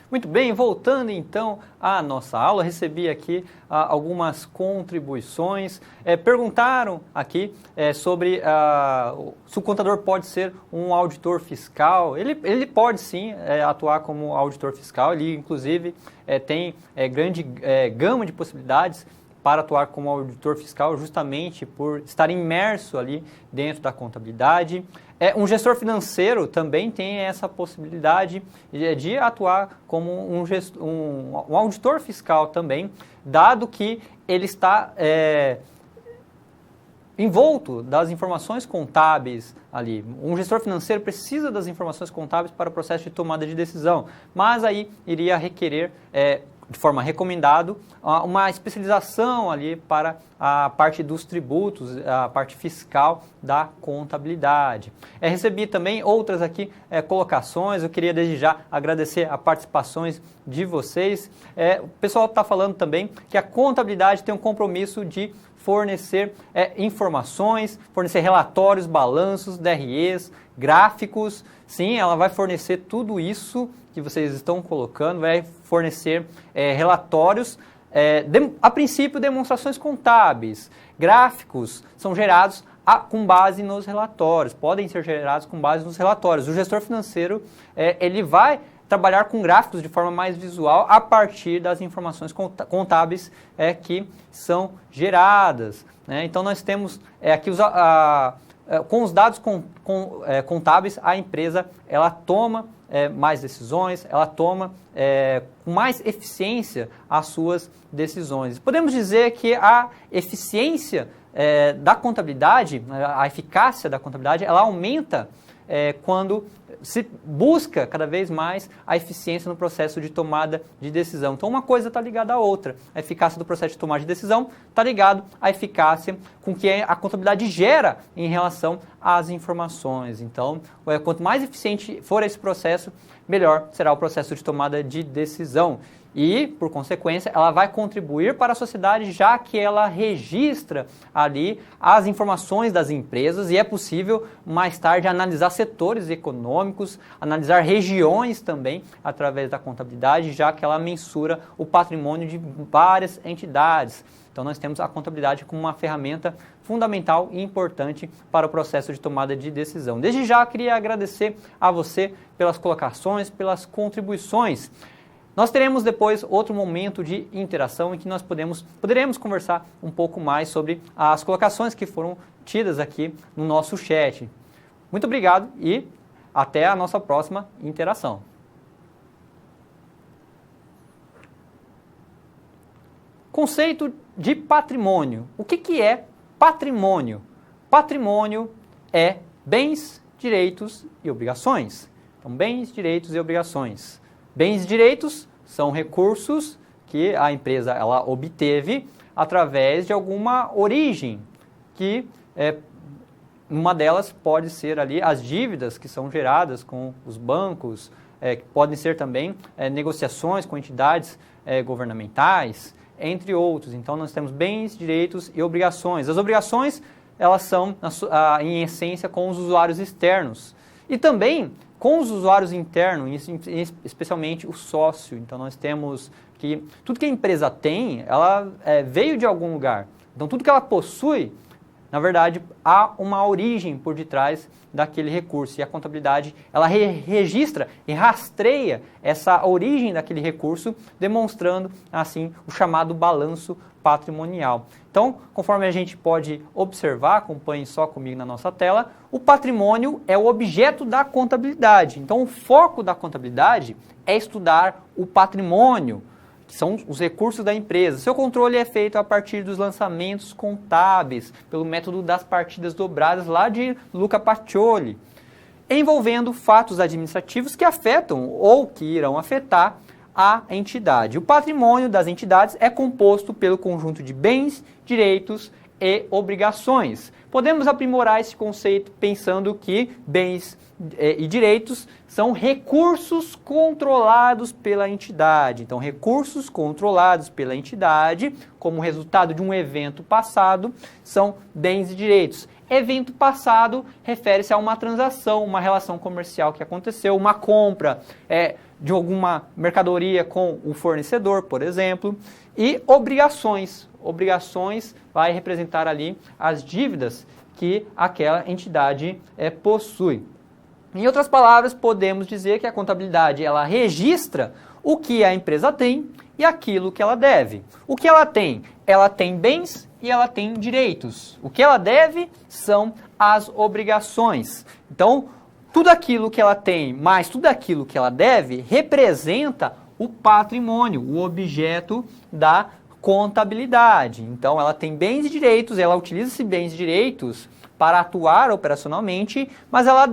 Muito bem, voltando então à nossa aula, recebi aqui algumas contribuições. Perguntaram aqui sobre se o contador pode ser um auditor fiscal. Ele pode sim atuar como auditor fiscal, ele inclusive tem grande gama de possibilidades para atuar como auditor fiscal, justamente por estar imerso ali dentro da contabilidade. Um gestor financeiro também tem essa possibilidade de atuar como um auditor fiscal também, dado que ele está envolto das informações contábeis ali. Um gestor financeiro precisa das informações contábeis para o processo de tomada de decisão, mas aí iria requerer de forma recomendada, uma especialização ali para a parte dos tributos, a parte fiscal da contabilidade. Recebi também outras aqui colocações, eu queria desde já agradecer as participações de vocês. O pessoal está falando também que a contabilidade tem um compromisso de fornecer informações, fornecer relatórios, balanços, DREs, gráficos. Sim, ela vai fornecer tudo isso que vocês estão colocando, vai fornecer relatórios, a princípio demonstrações contábeis, gráficos são gerados com base nos relatórios, podem ser gerados com base nos relatórios. O gestor financeiro ele vai trabalhar com gráficos de forma mais visual a partir das informações contábeis que são geradas. Então nós temos aqui com os dados contábeis, a empresa ela toma mais decisões, ela toma com mais eficiência as suas decisões. Podemos dizer que a eficiência da contabilidade, a eficácia da contabilidade, ela aumenta quando se busca cada vez mais a eficiência no processo de tomada de decisão. Então, uma coisa está ligada à outra. A eficácia do processo de tomada de decisão está ligado à eficácia com que a contabilidade gera em relação às informações. Então, quanto mais eficiente for esse processo, melhor será o processo de tomada de decisão. E, por consequência, ela vai contribuir para a sociedade, já que ela registra ali as informações das empresas e é possível, mais tarde, analisar setores econômicos, analisar regiões também, através da contabilidade, já que ela mensura o patrimônio de várias entidades. Então, nós temos a contabilidade como uma ferramenta fundamental e importante para o processo de tomada de decisão. Desde já, queria agradecer a você pelas colocações, pelas contribuições. Nós teremos depois outro momento de interação em que nós poderemos conversar um pouco mais sobre as colocações que foram tidas aqui no nosso chat. Muito obrigado e até a nossa próxima interação. Conceito de patrimônio. O que é patrimônio? Patrimônio é bens, direitos e obrigações. Então, bens, direitos e obrigações. Bens e direitos são recursos que a empresa ela obteve através de alguma origem, que uma delas pode ser ali as dívidas que são geradas com os bancos, podem ser também negociações com entidades governamentais, entre outros. Então, nós temos bens, direitos e obrigações. As obrigações, elas são, em essência, com os usuários externos. E também com os usuários internos, especialmente o sócio. Então, nós temos que tudo que a empresa tem, ela veio de algum lugar. Então, tudo que ela possui, na verdade, há uma origem por detrás daquele recurso. E a contabilidade, ela registra e rastreia essa origem daquele recurso, demonstrando, assim, o chamado balanço patrimonial. Então, conforme a gente pode observar, acompanhe só comigo na nossa tela, o patrimônio é o objeto da contabilidade. Então, o foco da contabilidade é estudar o patrimônio, que são os recursos da empresa. Seu controle é feito a partir dos lançamentos contábeis, pelo método das partidas dobradas lá de Luca Pacioli, envolvendo fatos administrativos que afetam ou que irão afetar a entidade. O patrimônio das entidades é composto pelo conjunto de bens, direitos e obrigações. Podemos aprimorar esse conceito pensando que bens e direitos são recursos controlados pela entidade. Então, recursos controlados pela entidade, como resultado de um evento passado, são bens e direitos. Evento passado refere-se a uma transação, uma relação comercial que aconteceu, uma compra de alguma mercadoria com o fornecedor, por exemplo. E obrigações. Obrigações vai representar ali as dívidas que aquela entidade possui. Em outras palavras, podemos dizer que a contabilidade ela registra o que a empresa tem e aquilo que ela deve. O que ela tem? Ela tem bens e ela tem direitos. O que ela deve são as obrigações. Então, tudo aquilo que ela tem, mais tudo aquilo que ela deve, representa o patrimônio, o objeto da contabilidade. Então, ela tem bens e direitos, ela utiliza esses bens e direitos para atuar operacionalmente, mas ela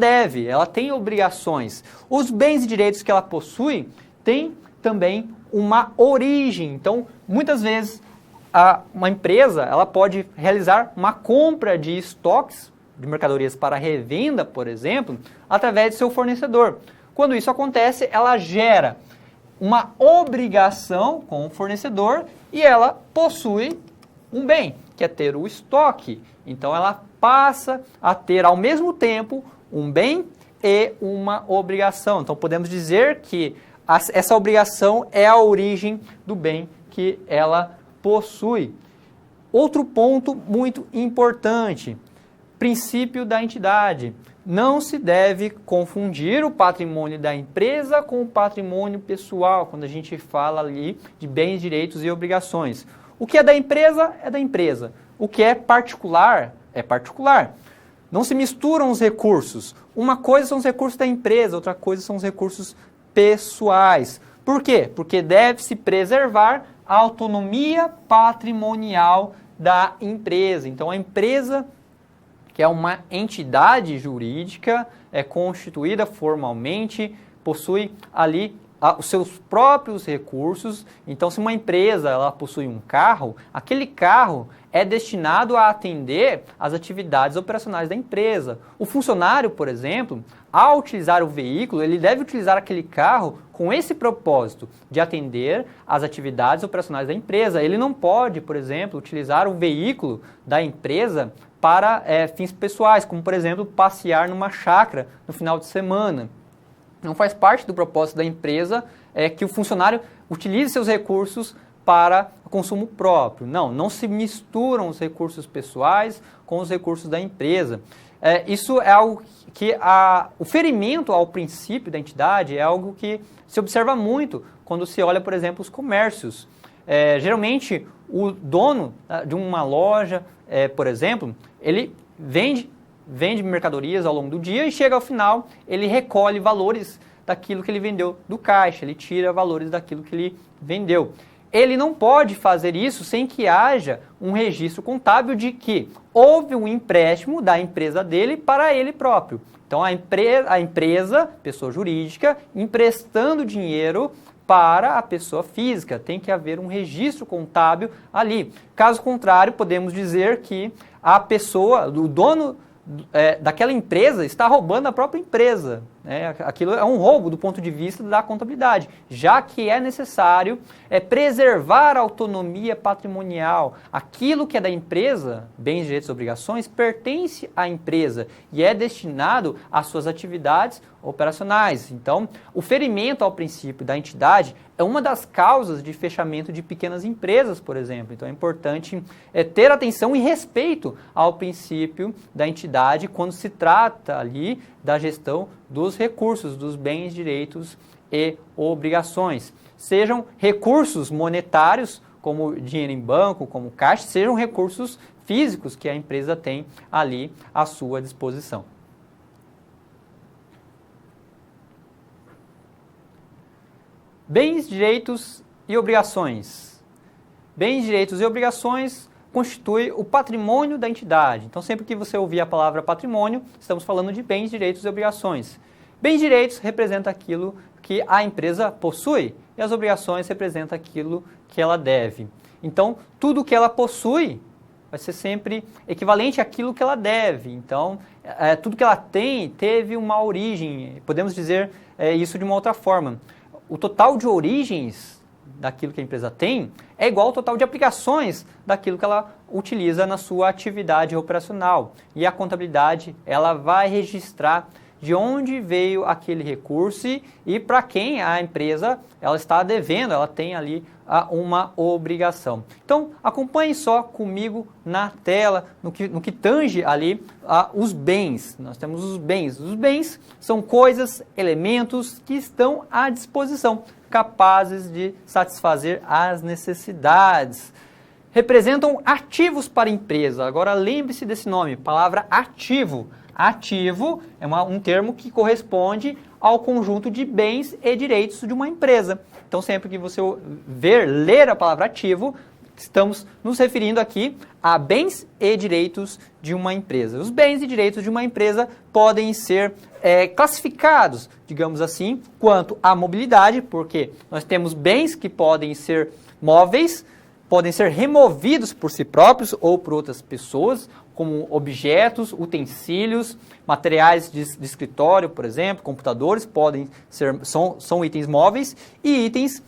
tem obrigações. Os bens e direitos que ela possui têm também uma origem. Então, muitas vezes, uma empresa ela pode realizar uma compra de estoques de mercadorias para revenda, por exemplo, através de seu fornecedor. Quando isso acontece, ela gera uma obrigação com o fornecedor e ela possui um bem, que é ter o estoque. Então, ela passa a ter, ao mesmo tempo, um bem e uma obrigação. Então, podemos dizer que essa obrigação é a origem do bem que ela possui. Outro ponto muito importante, princípio da entidade. Não se deve confundir o patrimônio da empresa com o patrimônio pessoal, quando a gente fala ali de bens, direitos e obrigações. O que é da empresa, é da empresa. O que é particular, é particular. Não se misturam os recursos. Uma coisa são os recursos da empresa, outra coisa são os recursos pessoais. Por quê? Porque deve-se preservar a autonomia patrimonial da empresa. Então, a empresa, que é uma entidade jurídica, é constituída formalmente, possui ali os seus próprios recursos. Então, se uma empresa ela possui um carro, aquele carro é destinado a atender às atividades operacionais da empresa. O funcionário, por exemplo, ao utilizar o veículo, ele deve utilizar aquele carro com esse propósito de atender às atividades operacionais da empresa. Ele não pode, por exemplo, utilizar o veículo da empresa para fins pessoais, como, por exemplo, passear numa chácara no final de semana. Não faz parte do propósito da empresa que o funcionário utilize seus recursos para consumo próprio. Não se misturam os recursos pessoais com os recursos da empresa. Isso é algo que o ferimento ao princípio da entidade é algo que se observa muito quando se olha, por exemplo, os comércios. Geralmente, o dono de uma loja, por exemplo, ele vende mercadorias ao longo do dia e chega ao final, ele recolhe valores daquilo que ele vendeu do caixa, ele tira valores daquilo que ele vendeu. Ele não pode fazer isso sem que haja um registro contábil de que houve um empréstimo da empresa dele para ele próprio. Então, a empresa, pessoa jurídica, emprestando dinheiro para a pessoa física. Tem que haver um registro contábil ali. Caso contrário, podemos dizer que a pessoa, o dono daquela empresa está roubando a própria empresa. Aquilo é um roubo do ponto de vista da contabilidade, já que é necessário preservar a autonomia patrimonial. Aquilo que é da empresa, bens, direitos e obrigações, pertence à empresa e é destinado às suas atividades operacionais. Então, o ferimento ao princípio da entidade é uma das causas de fechamento de pequenas empresas, por exemplo. Então, é importante ter atenção e respeito ao princípio da entidade quando se trata ali da gestão dos recursos, dos bens, direitos e obrigações. Sejam recursos monetários, como dinheiro em banco, como caixa, sejam recursos físicos que a empresa tem ali à sua disposição. Bens, direitos e obrigações. Bens, direitos e obrigações constitui o patrimônio da entidade. Então, sempre que você ouvir a palavra patrimônio, estamos falando de bens, direitos e obrigações. Bens e direitos representa aquilo que a empresa possui e as obrigações representam aquilo que ela deve. Então, tudo que ela possui vai ser sempre equivalente àquilo que ela deve. Então, tudo que ela tem teve uma origem. Podemos dizer isso de uma outra forma. O total de origens daquilo que a empresa tem é igual ao total de aplicações daquilo que ela utiliza na sua atividade operacional. E a contabilidade, ela vai registrar de onde veio aquele recurso e para quem a empresa ela está devendo, ela tem ali uma obrigação. Então, acompanhe só comigo na tela, no que tange ali os bens. Nós temos os bens. Os bens são coisas, elementos que estão à disposição, capazes de satisfazer as necessidades. Representam ativos para a empresa. Agora, lembre-se desse nome, palavra ativo. Ativo é um termo que corresponde ao conjunto de bens e direitos de uma empresa. Então, sempre que você ler a palavra ativo, estamos nos referindo aqui a bens e direitos de uma empresa. Os bens e direitos de uma empresa podem ser classificados, digamos assim, quanto à mobilidade, porque nós temos bens que podem ser móveis, podem ser removidos por si próprios ou por outras pessoas, como objetos, utensílios, materiais de escritório, por exemplo, computadores, são itens móveis, e itens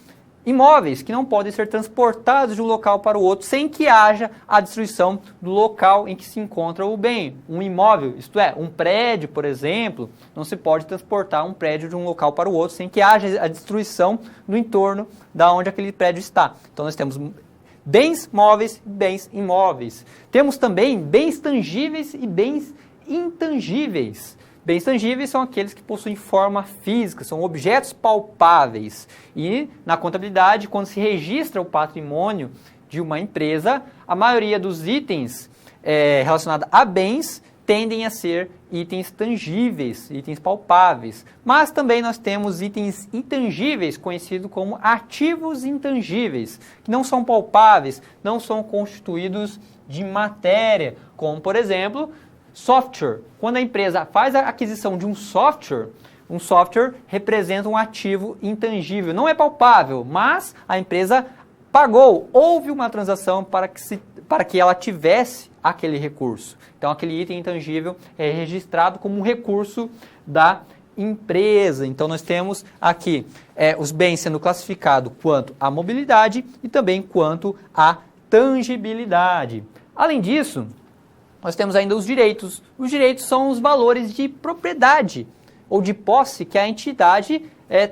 imóveis, que não podem ser transportados de um local para o outro sem que haja a destruição do local em que se encontra o bem. Um imóvel, isto é, um prédio, por exemplo, não se pode transportar um prédio de um local para o outro sem que haja a destruição do entorno da onde aquele prédio está. Então nós temos bens móveis e bens imóveis. Temos também bens tangíveis e bens intangíveis. Bens tangíveis são aqueles que possuem forma física, são objetos palpáveis. E na contabilidade, quando se registra o patrimônio de uma empresa, a maioria dos itens relacionados a bens tendem a ser itens tangíveis, itens palpáveis. Mas também nós temos itens intangíveis, conhecidos como ativos intangíveis, que não são palpáveis, não são constituídos de matéria, como, por exemplo, software. Quando a empresa faz a aquisição de um software representa um ativo intangível. Não é palpável, mas a empresa pagou, houve uma transação para que ela tivesse aquele recurso. Então, aquele item intangível é registrado como um recurso da empresa. Então, nós temos aqui os bens sendo classificados quanto à mobilidade e também quanto à tangibilidade. Além disso, nós temos ainda os direitos. Os direitos são os valores de propriedade ou de posse que a entidade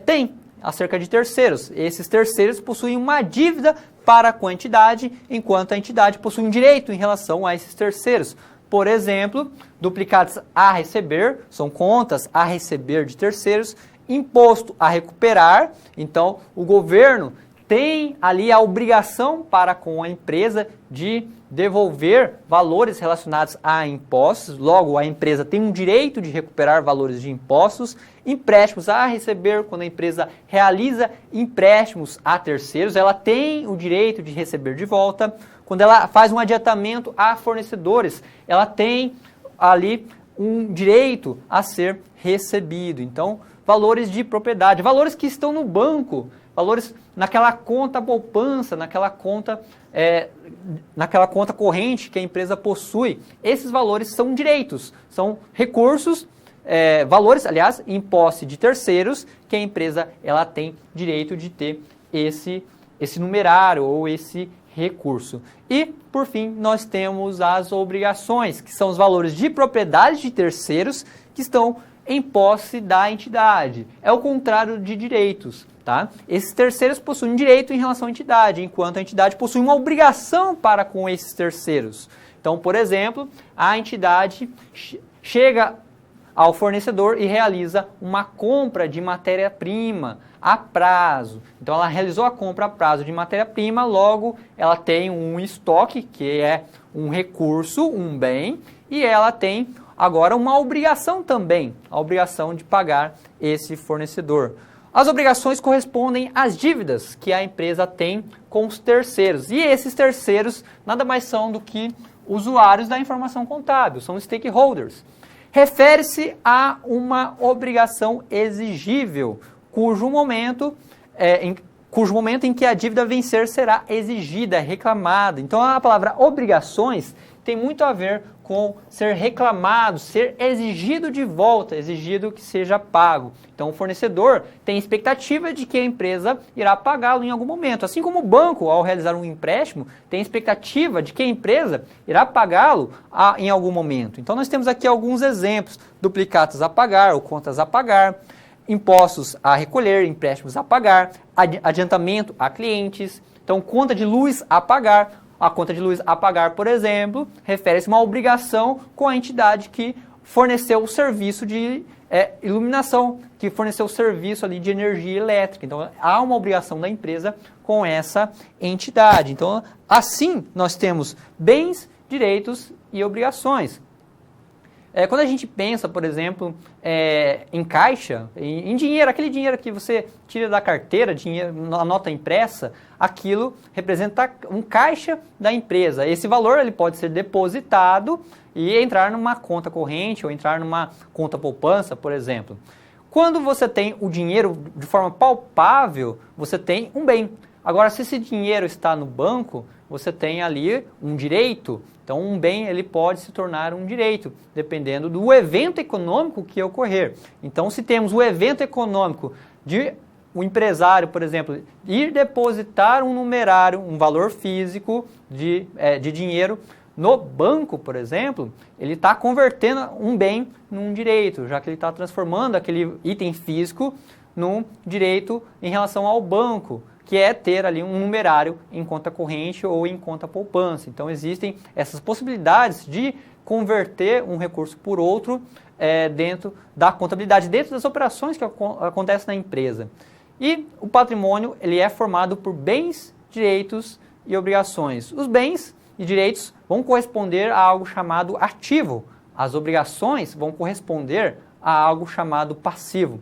tem acerca de terceiros. Esses terceiros possuem uma dívida para com a entidade, enquanto a entidade possui um direito em relação a esses terceiros. Por exemplo, duplicados a receber, são contas a receber de terceiros, imposto a recuperar, então o governo tem ali a obrigação para com a empresa de devolver valores relacionados a impostos, logo a empresa tem um direito de recuperar valores de impostos, empréstimos a receber, quando a empresa realiza empréstimos a terceiros, ela tem o direito de receber de volta, quando ela faz um adiantamento a fornecedores, ela tem ali um direito a ser recebido. Então, valores de propriedade, valores que estão no banco, valores naquela conta poupança, naquela conta corrente que a empresa possui. Esses valores são direitos, são recursos, valores, aliás, em posse de terceiros, que a empresa ela tem direito de ter esse numerário ou esse recurso. E, por fim, nós temos as obrigações, que são os valores de propriedade de terceiros que estão em posse da entidade. É o contrário de direitos. Tá? Esses terceiros possuem direito em relação à entidade, enquanto a entidade possui uma obrigação para com esses terceiros. Então, por exemplo, a entidade chega ao fornecedor e realiza uma compra de matéria-prima a prazo. Então, ela realizou a compra a prazo de matéria-prima, logo ela tem um estoque, que é um recurso, um bem, e ela tem agora uma obrigação também, a obrigação de pagar esse fornecedor. As obrigações correspondem às dívidas que a empresa tem com os terceiros. E esses terceiros nada mais são do que usuários da informação contábil, são stakeholders. Refere-se a uma obrigação exigível, cujo momento em que a dívida vencer será exigida, reclamada. Então a palavra obrigações tem muito a ver com ser reclamado, ser exigido de volta, exigido que seja pago. Então o fornecedor tem expectativa de que a empresa irá pagá-lo em algum momento. Assim como o banco, ao realizar um empréstimo, tem expectativa de que a empresa irá pagá-lo em algum momento. Então nós temos aqui alguns exemplos: duplicatas a pagar ou contas a pagar, impostos a recolher, empréstimos a pagar, adiantamento a clientes, então conta de luz a pagar. A conta de luz a pagar, por exemplo, refere-se a uma obrigação com a entidade que forneceu o serviço de iluminação, que forneceu o serviço ali de energia elétrica. Então, há uma obrigação da empresa com essa entidade. Então, assim, nós temos bens, direitos e obrigações. Quando a gente pensa, por exemplo, em caixa, em dinheiro, aquele dinheiro que você tira da carteira, dinheiro, a nota impressa, aquilo representa um caixa da empresa. Esse valor ele pode ser depositado e entrar numa conta corrente ou entrar numa conta poupança, por exemplo. Quando você tem o dinheiro de forma palpável, você tem um bem. Agora, se esse dinheiro está no banco, você tem ali um direito. Então, um bem ele pode se tornar um direito, dependendo do evento econômico que ocorrer. Então, se temos o evento econômico de o empresário, por exemplo, ir depositar um numerário, um valor físico de dinheiro no banco, por exemplo, ele está convertendo um bem num direito, já que ele está transformando aquele item físico num direito em relação ao banco, que é ter ali um numerário em conta corrente ou em conta poupança. Então, existem essas possibilidades de converter um recurso por outro dentro da contabilidade, dentro das operações que acontecem na empresa. E o patrimônio ele é formado por bens, direitos e obrigações. Os bens e direitos vão corresponder a algo chamado ativo. As obrigações vão corresponder a algo chamado passivo.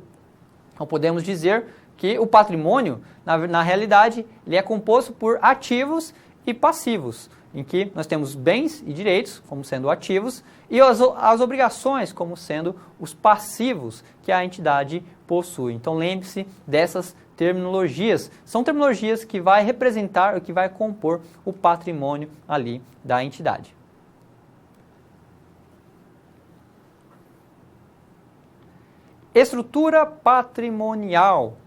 Então, podemos dizer que o patrimônio, na realidade, ele é composto por ativos e passivos, em que nós temos bens e direitos como sendo ativos e as obrigações como sendo os passivos que a entidade possui. Então, lembre-se dessas terminologias. São terminologias que vai representar, que vai compor o patrimônio ali da entidade. Estrutura patrimonial.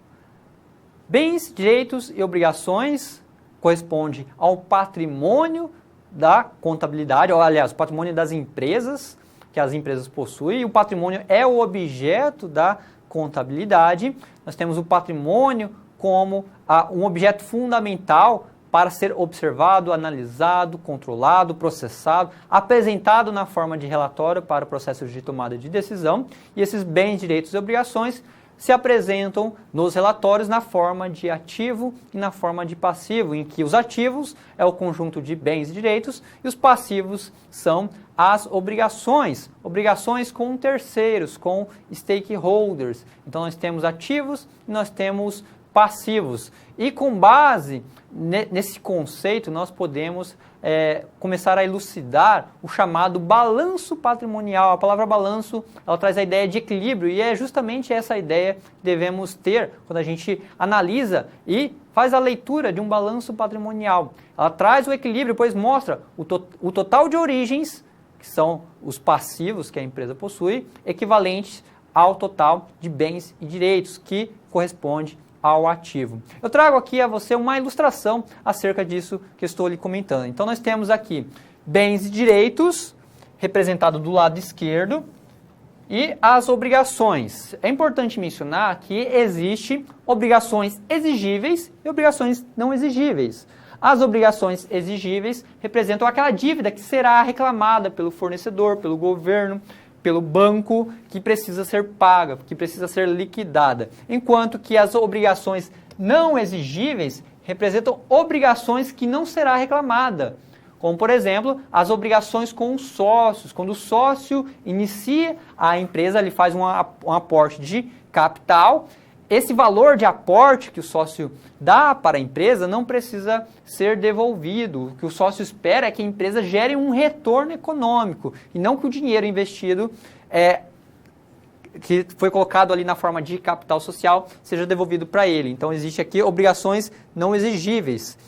Bens, direitos e obrigações corresponde ao patrimônio da contabilidade, ou aliás, o patrimônio das empresas, que as empresas possuem. E o patrimônio é o objeto da contabilidade. Nós temos o patrimônio como um objeto fundamental para ser observado, analisado, controlado, processado, apresentado na forma de relatório para o processo de tomada de decisão. E esses bens, direitos e obrigações se apresentam nos relatórios na forma de ativo e na forma de passivo, em que os ativos é o conjunto de bens e direitos e os passivos são as obrigações com terceiros, com stakeholders. Então, nós temos ativos e nós temos passivos. E com base nesse conceito, nós podemos começar a elucidar o chamado balanço patrimonial. A palavra balanço, ela traz a ideia de equilíbrio e é justamente essa ideia que devemos ter quando a gente analisa e faz a leitura de um balanço patrimonial. Ela traz o equilíbrio, pois mostra o total de origens, que são os passivos que a empresa possui, equivalentes ao total de bens e direitos, que corresponde ao ativo. Eu trago aqui a você uma ilustração acerca disso que estou lhe comentando. Então, nós temos aqui bens e direitos, representado do lado esquerdo, e as obrigações. É importante mencionar que existem obrigações exigíveis e obrigações não exigíveis. As obrigações exigíveis representam aquela dívida que será reclamada pelo fornecedor, pelo governo, pelo banco, que precisa ser paga, que precisa ser liquidada. Enquanto que as obrigações não exigíveis representam obrigações que não será reclamada. Como, por exemplo, as obrigações com os sócios. Quando o sócio inicia a empresa, ele faz um aporte de capital. Esse valor de aporte que o sócio dá para a empresa não precisa ser devolvido. O que o sócio espera é que a empresa gere um retorno econômico e não que o dinheiro investido, que foi colocado ali na forma de capital social, seja devolvido para ele. Então, existe aqui obrigações não exigíveis.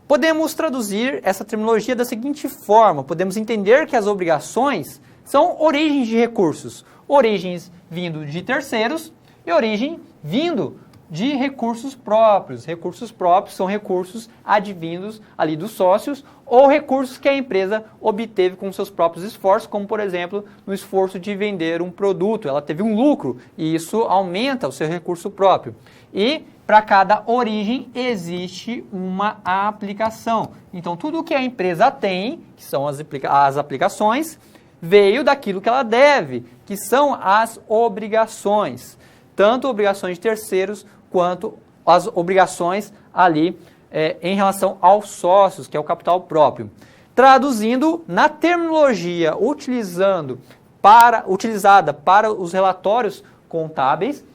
Podemos traduzir essa terminologia da seguinte forma. Podemos entender que as obrigações são origens de recursos. Origens vindo de terceiros e origem vindo de recursos próprios. Recursos próprios são recursos advindos ali dos sócios ou recursos que a empresa obteve com seus próprios esforços, como, por exemplo, no esforço de vender um produto. Ela teve um lucro e isso aumenta o seu recurso próprio. E para cada origem existe uma aplicação. Então, tudo o que a empresa tem, que são as aplicações, veio daquilo que ela deve, que são as obrigações. Tanto obrigações de terceiros, quanto as obrigações ali em relação aos sócios, que é o capital próprio. Traduzindo na terminologia, utilizando utilizada para os relatórios contábeis,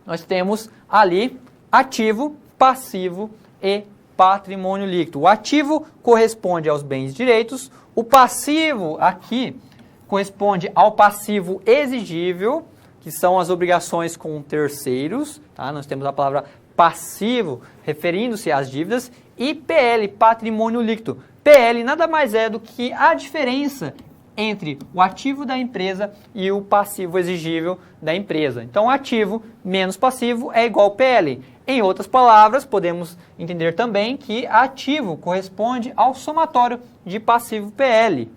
nós temos ali ativo, passivo e patrimônio líquido. O ativo corresponde aos bens e direitos, o passivo aqui corresponde ao passivo exigível, que são as obrigações com terceiros, tá? Nós temos a palavra passivo referindo-se às dívidas, e PL, patrimônio líquido. PL nada mais é do que a diferença entre o ativo da empresa e o passivo exigível da empresa. Então, ativo menos passivo é igual PL. Em outras palavras, podemos entender também que ativo corresponde ao somatório de passivo PL.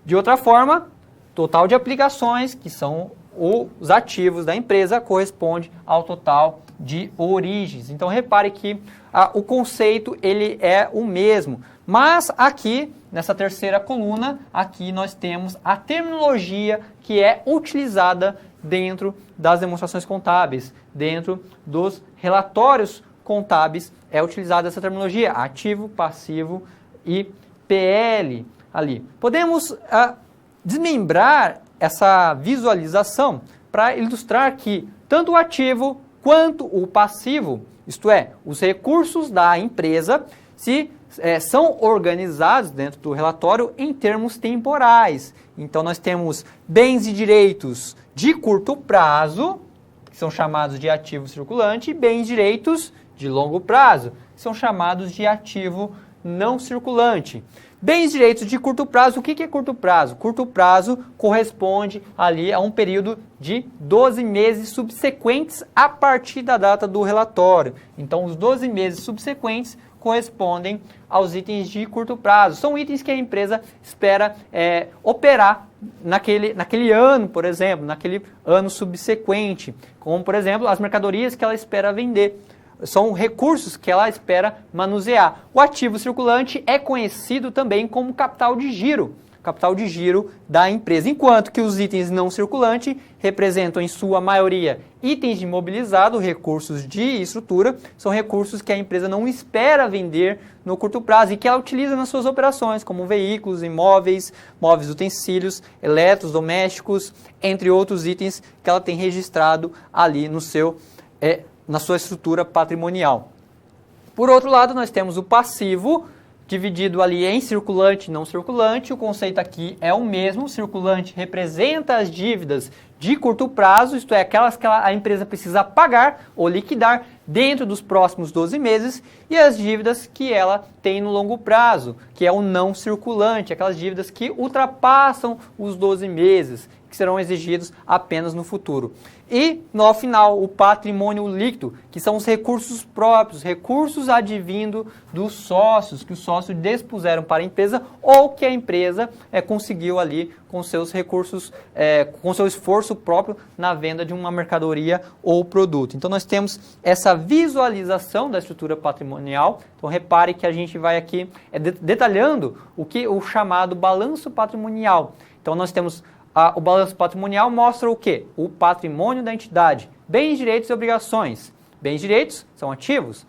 De outra forma, total de aplicações, que são os ativos da empresa, corresponde ao total de origens. Então, repare que o conceito ele é o mesmo. Mas aqui, nessa terceira coluna, aqui nós temos a terminologia que é utilizada dentro das demonstrações contábeis, dentro dos relatórios contábeis, é utilizada essa terminologia, ativo, passivo e PL ali. Podemos desmembrar essa visualização para ilustrar que tanto o ativo quanto o passivo, isto é, os recursos da empresa, são organizados dentro do relatório em termos temporais. Então, nós temos bens e direitos de curto prazo, que são chamados de ativo circulante, e bens e direitos de longo prazo, que são chamados de ativo não circulante. Bens e direitos de curto prazo, o que é curto prazo? Curto prazo corresponde ali a um período de 12 meses subsequentes a partir da data do relatório. Então, os 12 meses subsequentes correspondem aos itens de curto prazo. São itens que a empresa espera operar naquele ano, por exemplo, naquele ano subsequente. Como, por exemplo, as mercadorias que ela espera vender. São recursos que ela espera manusear. O ativo circulante é conhecido também como capital de giro da empresa, enquanto que os itens não circulantes representam, em sua maioria, itens de imobilizado, recursos de estrutura, são recursos que a empresa não espera vender no curto prazo e que ela utiliza nas suas operações, como veículos, imóveis, móveis, utensílios, eletrodomésticos, entre outros itens que ela tem registrado ali na sua estrutura patrimonial. Por outro lado, nós temos o passivo, dividido ali em circulante e não circulante. O conceito aqui é o mesmo. O circulante representa as dívidas de curto prazo, isto é, aquelas que a empresa precisa pagar ou liquidar dentro dos próximos 12 meses, e as dívidas que ela tem no longo prazo, que é o não circulante, aquelas dívidas que ultrapassam os 12 meses, que serão exigidos apenas no futuro. E, no final, o patrimônio líquido, que são os recursos próprios, recursos advindo dos sócios, que os sócios dispuseram para a empresa ou que a empresa conseguiu ali com seus recursos, com seu esforço próprio na venda de uma mercadoria ou produto. Então, nós temos essa visualização da estrutura patrimonial. Então, repare que a gente vai aqui detalhando o chamado balanço patrimonial. Então, nós temos o balanço patrimonial mostra o quê? O patrimônio da entidade. Bens, direitos e obrigações. Bens e direitos são ativos.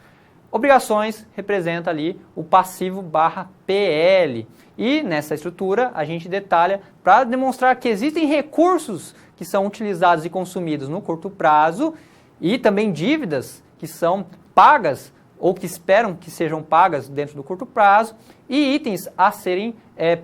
Obrigações representa ali o passivo barra PL. E nessa estrutura a gente detalha para demonstrar que existem recursos que são utilizados e consumidos no curto prazo e também dívidas que são pagas ou que esperam que sejam pagas dentro do curto prazo, e itens a serem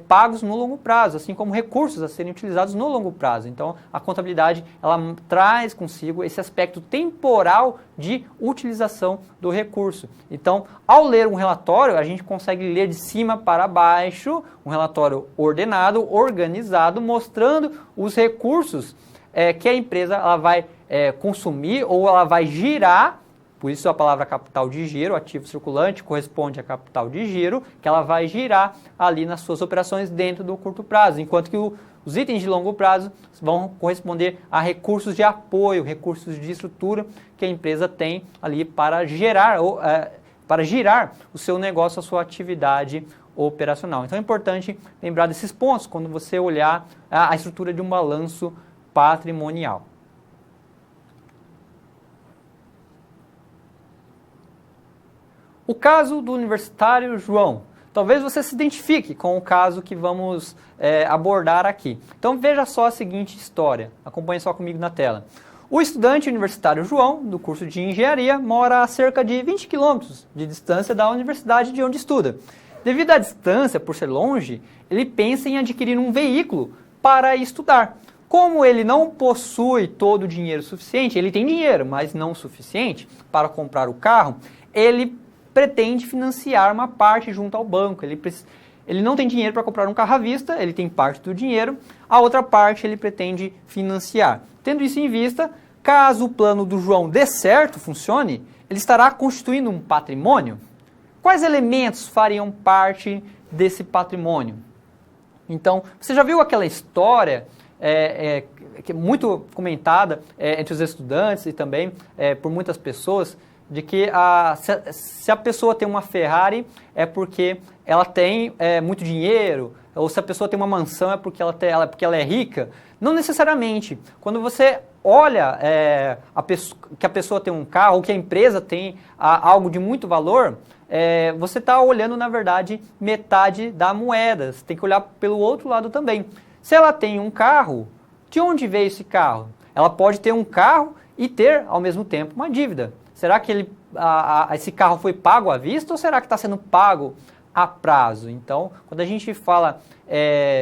pagos no longo prazo, assim como recursos a serem utilizados no longo prazo. Então, a contabilidade ela traz consigo esse aspecto temporal de utilização do recurso. Então, ao ler um relatório, a gente consegue ler de cima para baixo, um relatório ordenado, organizado, mostrando os recursos que a empresa ela vai consumir ou ela vai girar. Por isso a palavra capital de giro, ativo circulante, corresponde a capital de giro, que ela vai girar ali nas suas operações dentro do curto prazo, enquanto que os itens de longo prazo vão corresponder a recursos de apoio, recursos de estrutura que a empresa tem ali para girar o seu negócio, a sua atividade operacional. Então é importante lembrar desses pontos quando você olhar a estrutura de um balanço patrimonial. O caso do universitário João. Talvez você se identifique com o caso que vamos abordar aqui. Então veja só a seguinte história, acompanhe só comigo na tela. O estudante universitário João, do curso de engenharia, mora a cerca de 20 quilômetros de distância da universidade de onde estuda. Devido à distância, por ser longe, ele pensa em adquirir um veículo para estudar. Como ele não possui todo o dinheiro suficiente, ele tem dinheiro, mas não o suficiente para comprar o carro, ele pretende financiar uma parte junto ao banco. Ele não tem dinheiro para comprar um carro à vista, ele tem parte do dinheiro, a outra parte ele pretende financiar. Tendo isso em vista, caso o plano do João dê certo, funcione, ele estará constituindo um patrimônio. Quais elementos fariam parte desse patrimônio? Então, você já viu aquela história que é muito comentada entre os estudantes e também por muitas pessoas, de que se a pessoa tem uma Ferrari é porque ela tem muito dinheiro, ou se a pessoa tem uma mansão é porque ela é rica. Não necessariamente. Quando você olha que a pessoa tem um carro, ou que a empresa tem algo de muito valor, você está olhando, na verdade, metade da moeda. Você tem que olhar pelo outro lado também. Se ela tem um carro, de onde veio esse carro? Ela pode ter um carro e ter, ao mesmo tempo, uma dívida. Será que esse carro foi pago à vista ou será que está sendo pago a prazo? Então, quando a gente fala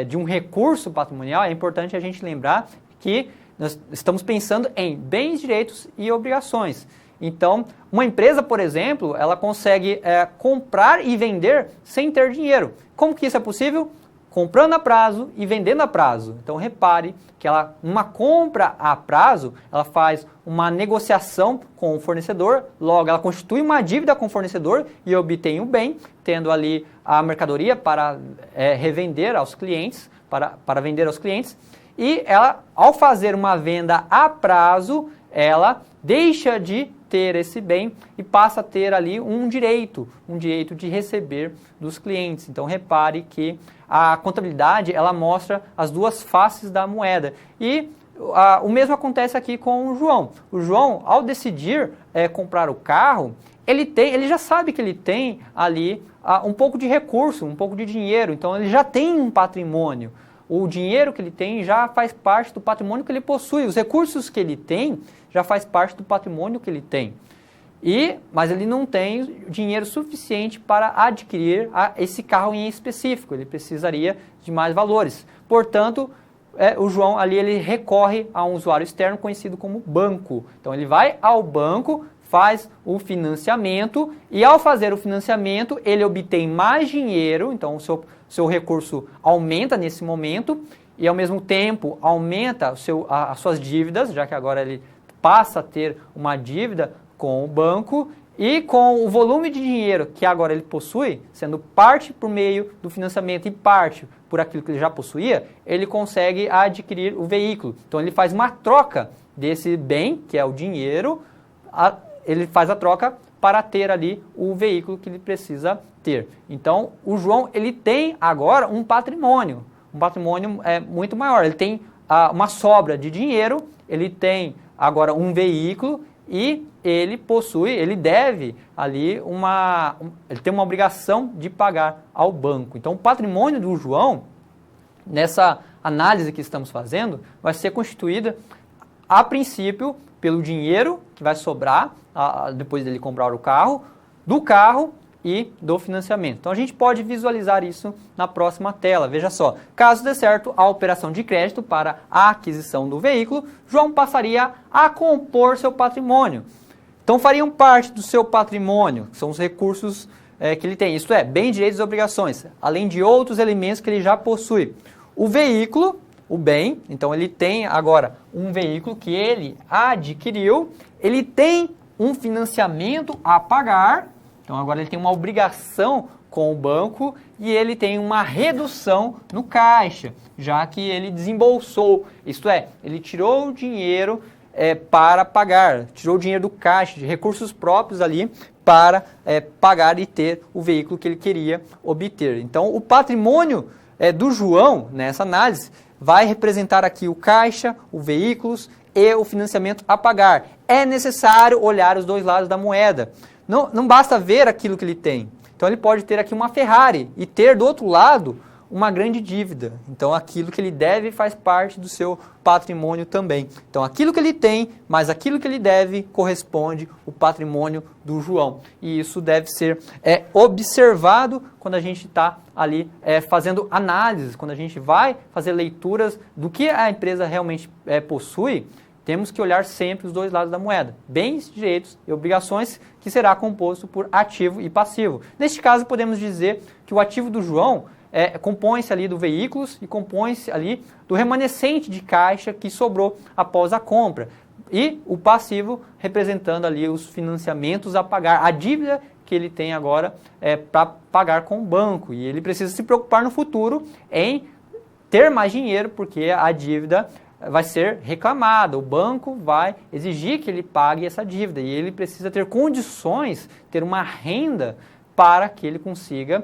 de um recurso patrimonial, é importante a gente lembrar que nós estamos pensando em bens, direitos e obrigações. Então, uma empresa, por exemplo, ela consegue comprar e vender sem ter dinheiro. Como que isso é possível? Comprando a prazo e vendendo a prazo. Então, repare que uma compra a prazo, ela faz uma negociação com o fornecedor, logo ela constitui uma dívida com o fornecedor e obtém o bem, tendo ali a mercadoria para revender aos clientes, para vender aos clientes, e ela, ao fazer uma venda a prazo, ela deixa de ter esse bem e passa a ter ali um direito de receber dos clientes. Então, repare que a contabilidade, ela mostra as duas faces da moeda. E o mesmo acontece aqui com o João. O João, ao decidir comprar o carro, ele já sabe que ele tem ali um pouco de recurso, um pouco de dinheiro. Então, ele já tem um patrimônio. O dinheiro que ele tem já faz parte do patrimônio que ele possui. Os recursos que ele tem já faz parte do patrimônio que ele tem. Mas ele não tem dinheiro suficiente para adquirir esse carro em específico. Ele precisaria de mais valores. Portanto, o João ali ele recorre a um usuário externo conhecido como banco. Então ele vai ao banco, faz o financiamento e ao fazer o financiamento ele obtém mais dinheiro. Então o seu recurso aumenta nesse momento e ao mesmo tempo aumenta as suas dívidas, já que agora ele passa a ter uma dívida com o banco e com o volume de dinheiro que agora ele possui, sendo parte por meio do financiamento e parte por aquilo que ele já possuía, ele consegue adquirir o veículo. Então ele faz uma troca desse bem, que é o dinheiro, ele faz a troca para ter ali o veículo que ele precisa ter. Então o João ele tem agora um patrimônio muito maior. Ele tem uma sobra de dinheiro, ele tem agora um veículo e ele deve ali ele tem uma obrigação de pagar ao banco. Então o patrimônio do João, nessa análise que estamos fazendo, vai ser constituída a princípio pelo dinheiro que vai sobrar depois dele comprar o carro, do carro e do financiamento. Então a gente pode visualizar isso na próxima tela. Veja só, caso dê certo a operação de crédito para a aquisição do veículo, João passaria a compor seu patrimônio. Então fariam parte do seu patrimônio, que são os recursos que ele tem, isto é, bens, direitos e obrigações, além de outros elementos que ele já possui. O veículo, o bem, então ele tem agora um veículo que ele adquiriu, ele tem um financiamento a pagar. Então agora ele tem uma obrigação com o banco e ele tem uma redução no caixa, já que ele desembolsou, isto é, ele tirou o dinheiro para pagar, tirou o dinheiro do caixa, de recursos próprios ali, para pagar e ter o veículo que ele queria obter. Então o patrimônio do João, nessa análise, vai representar aqui o caixa, os veículos e o financiamento a pagar. É necessário olhar os dois lados da moeda. Não basta ver aquilo que ele tem. Então ele pode ter aqui uma Ferrari e ter do outro lado uma grande dívida. Então aquilo que ele deve faz parte do seu patrimônio também. Então aquilo que ele tem, mais aquilo que ele deve, corresponde o patrimônio do João. E isso deve ser observado quando a gente está ali fazendo análises, quando a gente vai fazer leituras do que a empresa realmente possui. Temos que olhar sempre os dois lados da moeda, bens, direitos e obrigações, que será composto por ativo e passivo. Neste caso, podemos dizer que o ativo do João compõe-se ali do veículos e compõe-se ali do remanescente de caixa que sobrou após a compra. E o passivo representando ali os financiamentos a pagar, a dívida que ele tem agora para pagar com o banco. E ele precisa se preocupar no futuro em ter mais dinheiro, porque a dívida vai ser reclamada, o banco vai exigir que ele pague essa dívida e ele precisa ter condições, ter uma renda para que ele consiga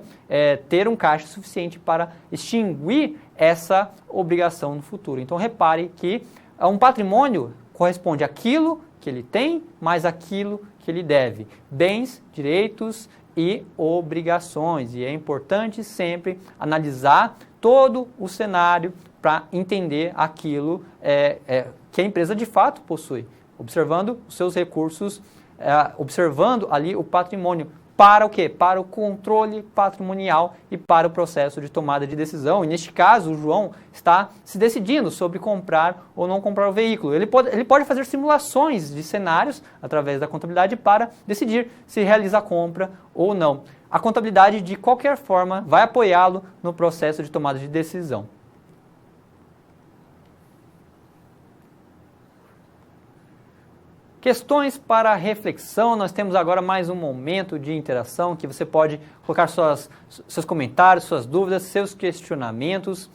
ter um caixa suficiente para extinguir essa obrigação no futuro. Então repare que um patrimônio corresponde àquilo que ele tem mais aquilo que ele deve, bens, direitos e obrigações. E é importante sempre analisar todo o cenário para entender aquilo que a empresa de fato possui, observando os seus recursos, observando ali o patrimônio. Para o quê? Para o controle patrimonial e para o processo de tomada de decisão. E neste caso, o João está se decidindo sobre comprar ou não comprar o veículo. Ele pode fazer simulações de cenários através da contabilidade para decidir se realiza a compra ou não. A contabilidade, de qualquer forma, vai apoiá-lo no processo de tomada de decisão. Questões para reflexão, nós temos agora mais um momento de interação que você pode colocar seus comentários, suas dúvidas, seus questionamentos.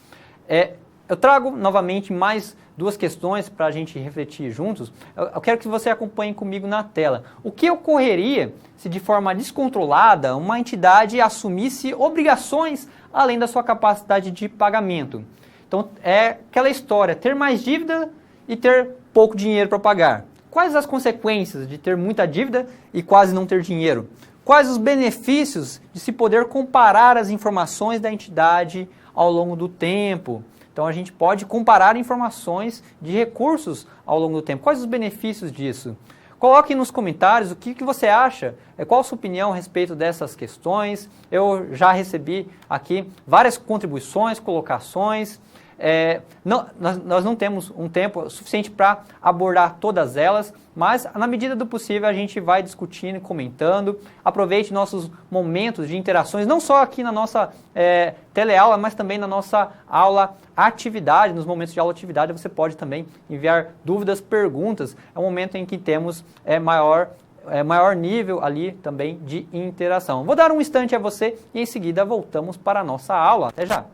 Eu trago novamente mais duas questões para a gente refletir juntos. Eu quero que você acompanhe comigo na tela. O que ocorreria se de forma descontrolada uma entidade assumisse obrigações além da sua capacidade de pagamento? Então é aquela história, ter mais dívida e ter pouco dinheiro para pagar. Quais as consequências de ter muita dívida e quase não ter dinheiro? Quais os benefícios de se poder comparar as informações da entidade ao longo do tempo? Então a gente pode comparar informações de recursos ao longo do tempo. Quais os benefícios disso? Coloque nos comentários o que você acha, qual a sua opinião a respeito dessas questões. Eu já recebi aqui várias contribuições, colocações. Nós não temos um tempo suficiente para abordar todas elas, mas na medida do possível a gente vai discutindo e comentando. Aproveite nossos momentos de interações, não só aqui na nossa teleaula, mas também na nossa aula atividade. Nos momentos de aula atividade você pode também enviar dúvidas, perguntas. É um momento em que temos maior nível ali também de interação. Vou dar um instante a você e em seguida voltamos para a nossa aula. Até já!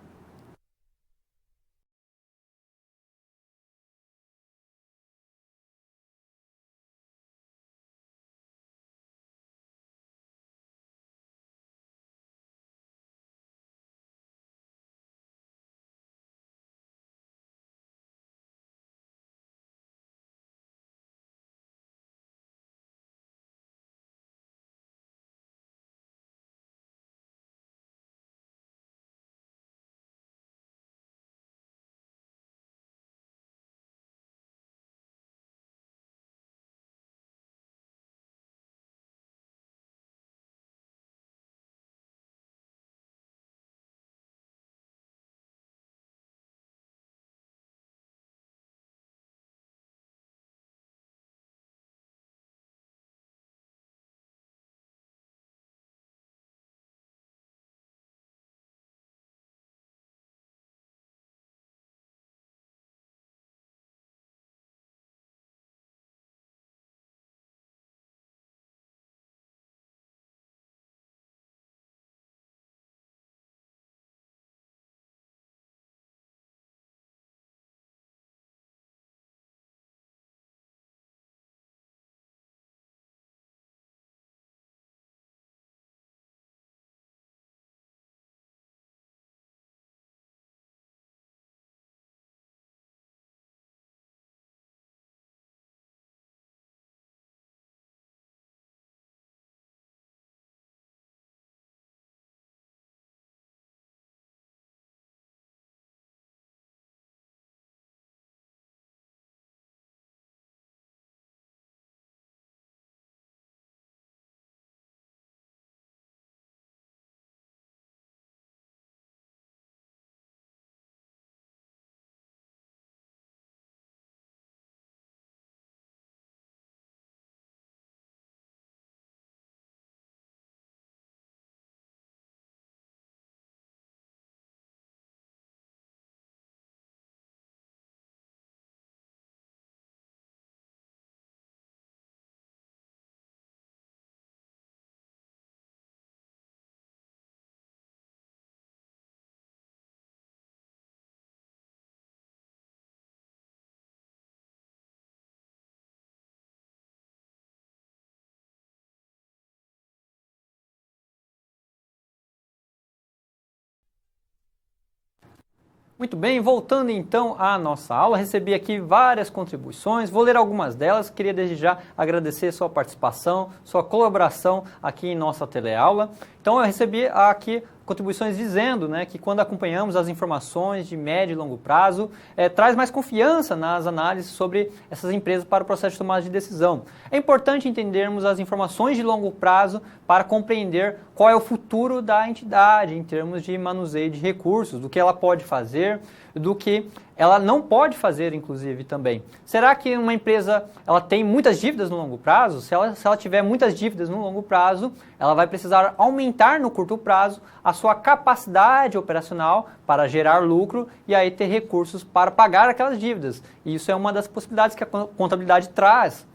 Muito bem, voltando então à nossa aula, recebi aqui várias contribuições, vou ler algumas delas, queria desde já agradecer sua participação, sua colaboração aqui em nossa teleaula. Então eu recebi aqui contribuições dizendo, né, que quando acompanhamos as informações de médio e longo prazo, traz mais confiança nas análises sobre essas empresas para o processo de tomada de decisão. É importante entendermos as informações de longo prazo para compreender qual é o futuro da entidade em termos de manuseio de recursos, do que ela pode fazer, do que ela não pode fazer, inclusive, também. Será que uma empresa ela tem muitas dívidas no longo prazo? Se ela tiver muitas dívidas no longo prazo, ela vai precisar aumentar no curto prazo a sua capacidade operacional para gerar lucro e aí ter recursos para pagar aquelas dívidas. E isso é uma das possibilidades que a contabilidade traz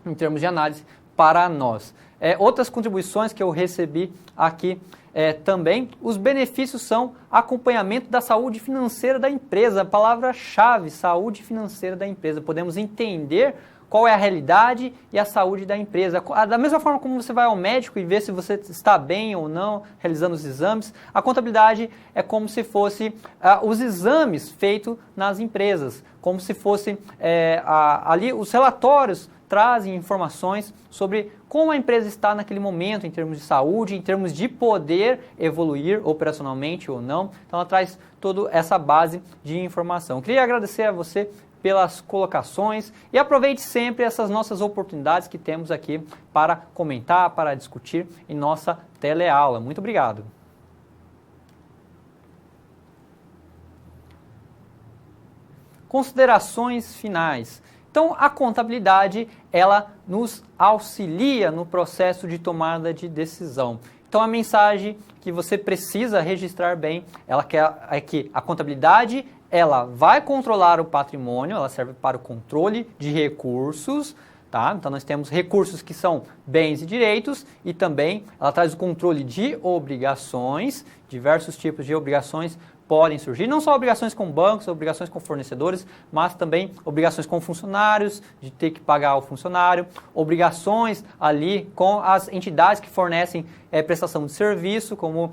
em termos de análise para nós. Outras contribuições que eu recebi aqui também, os benefícios são acompanhamento da saúde financeira da empresa, a palavra-chave, saúde financeira da empresa. Podemos entender qual é a realidade e a saúde da empresa. Da mesma forma como você vai ao médico e vê se você está bem ou não, realizando os exames, a contabilidade é como se fosse os exames feitos nas empresas, como se fosse ali os relatórios trazem informações sobre como a empresa está naquele momento em termos de saúde, em termos de poder evoluir operacionalmente ou não. Então ela traz toda essa base de informação. Queria agradecer a você pelas colocações e aproveite sempre essas nossas oportunidades que temos aqui para comentar, para discutir em nossa teleaula. Muito obrigado. Considerações finais. Então, a contabilidade, ela nos auxilia no processo de tomada de decisão. Então, a mensagem que você precisa registrar bem é que a contabilidade, ela vai controlar o patrimônio, ela serve para o controle de recursos, tá? Então, nós temos recursos que são bens e direitos e também ela traz o controle de obrigações, diversos tipos de obrigações podem surgir, não só obrigações com bancos, obrigações com fornecedores, mas também obrigações com funcionários, de ter que pagar o funcionário, obrigações ali com as entidades que fornecem prestação de serviço, como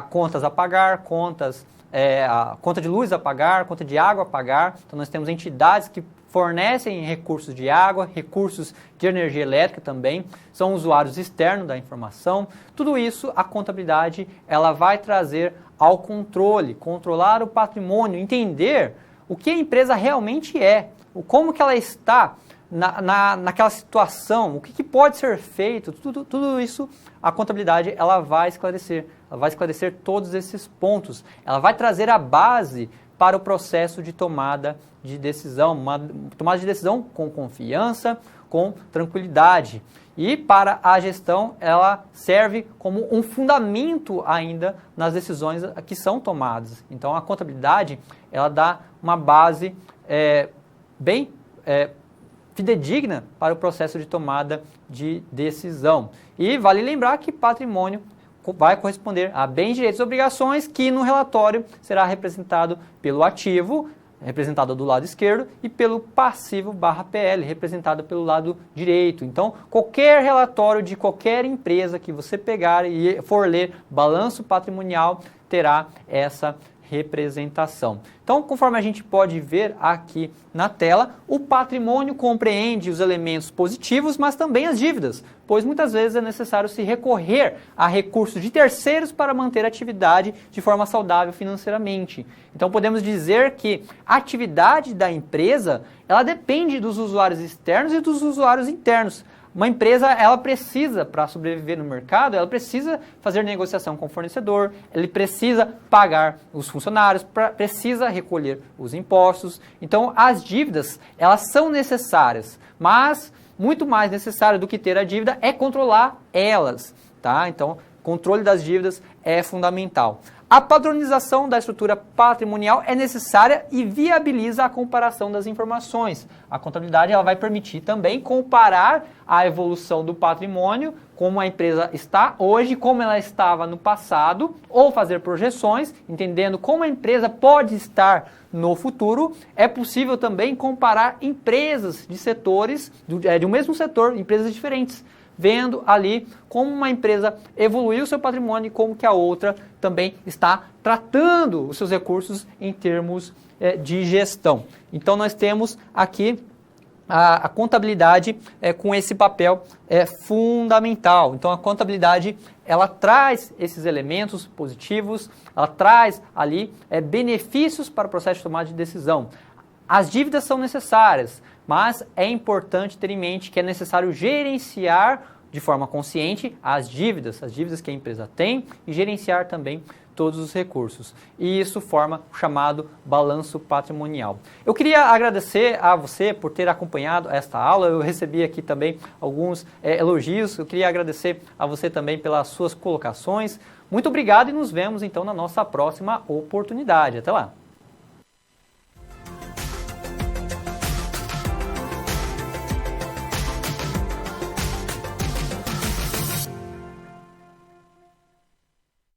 contas a pagar, a conta de luz a pagar, conta de água a pagar. Então nós temos entidades que fornecem recursos de água, recursos de energia elétrica também, são usuários externos da informação. Tudo isso a contabilidade ela vai trazer ao controle, controlar o patrimônio, entender o que a empresa realmente é, como que ela está naquela situação, o que pode ser feito, tudo isso a contabilidade ela vai esclarecer todos esses pontos, ela vai trazer a base para o processo de tomada de decisão, uma tomada de decisão com confiança, com tranquilidade. E para a gestão, ela serve como um fundamento ainda nas decisões que são tomadas. Então, a contabilidade, ela dá uma base bem fidedigna para o processo de tomada de decisão. E vale lembrar que patrimônio vai corresponder a bens, direitos e obrigações, que no relatório será representado pelo ativo, representado do lado esquerdo, e pelo passivo /PL, representado pelo lado direito. Então, qualquer relatório de qualquer empresa que você pegar e for ler balanço patrimonial, terá essa representação. Então, conforme a gente pode ver aqui na tela, o patrimônio compreende os elementos positivos, mas também as dívidas, pois muitas vezes é necessário se recorrer a recursos de terceiros para manter a atividade de forma saudável financeiramente. Então, podemos dizer que a atividade da empresa, ela depende dos usuários externos e dos usuários internos. Uma empresa, ela precisa, para sobreviver no mercado, ela precisa fazer negociação com o fornecedor, ele precisa pagar os funcionários, precisa recolher os impostos. Então, as dívidas, elas são necessárias, mas muito mais necessário do que ter a dívida é controlar elas, tá? Então, controle das dívidas é fundamental. A padronização da estrutura patrimonial é necessária e viabiliza a comparação das informações. A contabilidade ela vai permitir também comparar a evolução do patrimônio, como a empresa está hoje, como ela estava no passado, ou fazer projeções, entendendo como a empresa pode estar no futuro. É possível também comparar empresas de setores, de um mesmo setor, empresas diferentes, vendo ali como uma empresa evoluiu o seu patrimônio e como que a outra também está tratando os seus recursos em termos de gestão. Então nós temos aqui a contabilidade com esse papel fundamental. Então a contabilidade ela traz esses elementos positivos, ela traz ali benefícios para o processo de tomada de decisão. As dívidas são necessárias, mas é importante ter em mente que é necessário gerenciar de forma consciente as dívidas que a empresa tem e gerenciar também todos os recursos. E isso forma o chamado balanço patrimonial. Eu queria agradecer a você por ter acompanhado esta aula. Eu recebi aqui também alguns elogios. Eu queria agradecer a você também pelas suas colocações. Muito obrigado e nos vemos então na nossa próxima oportunidade. Até lá!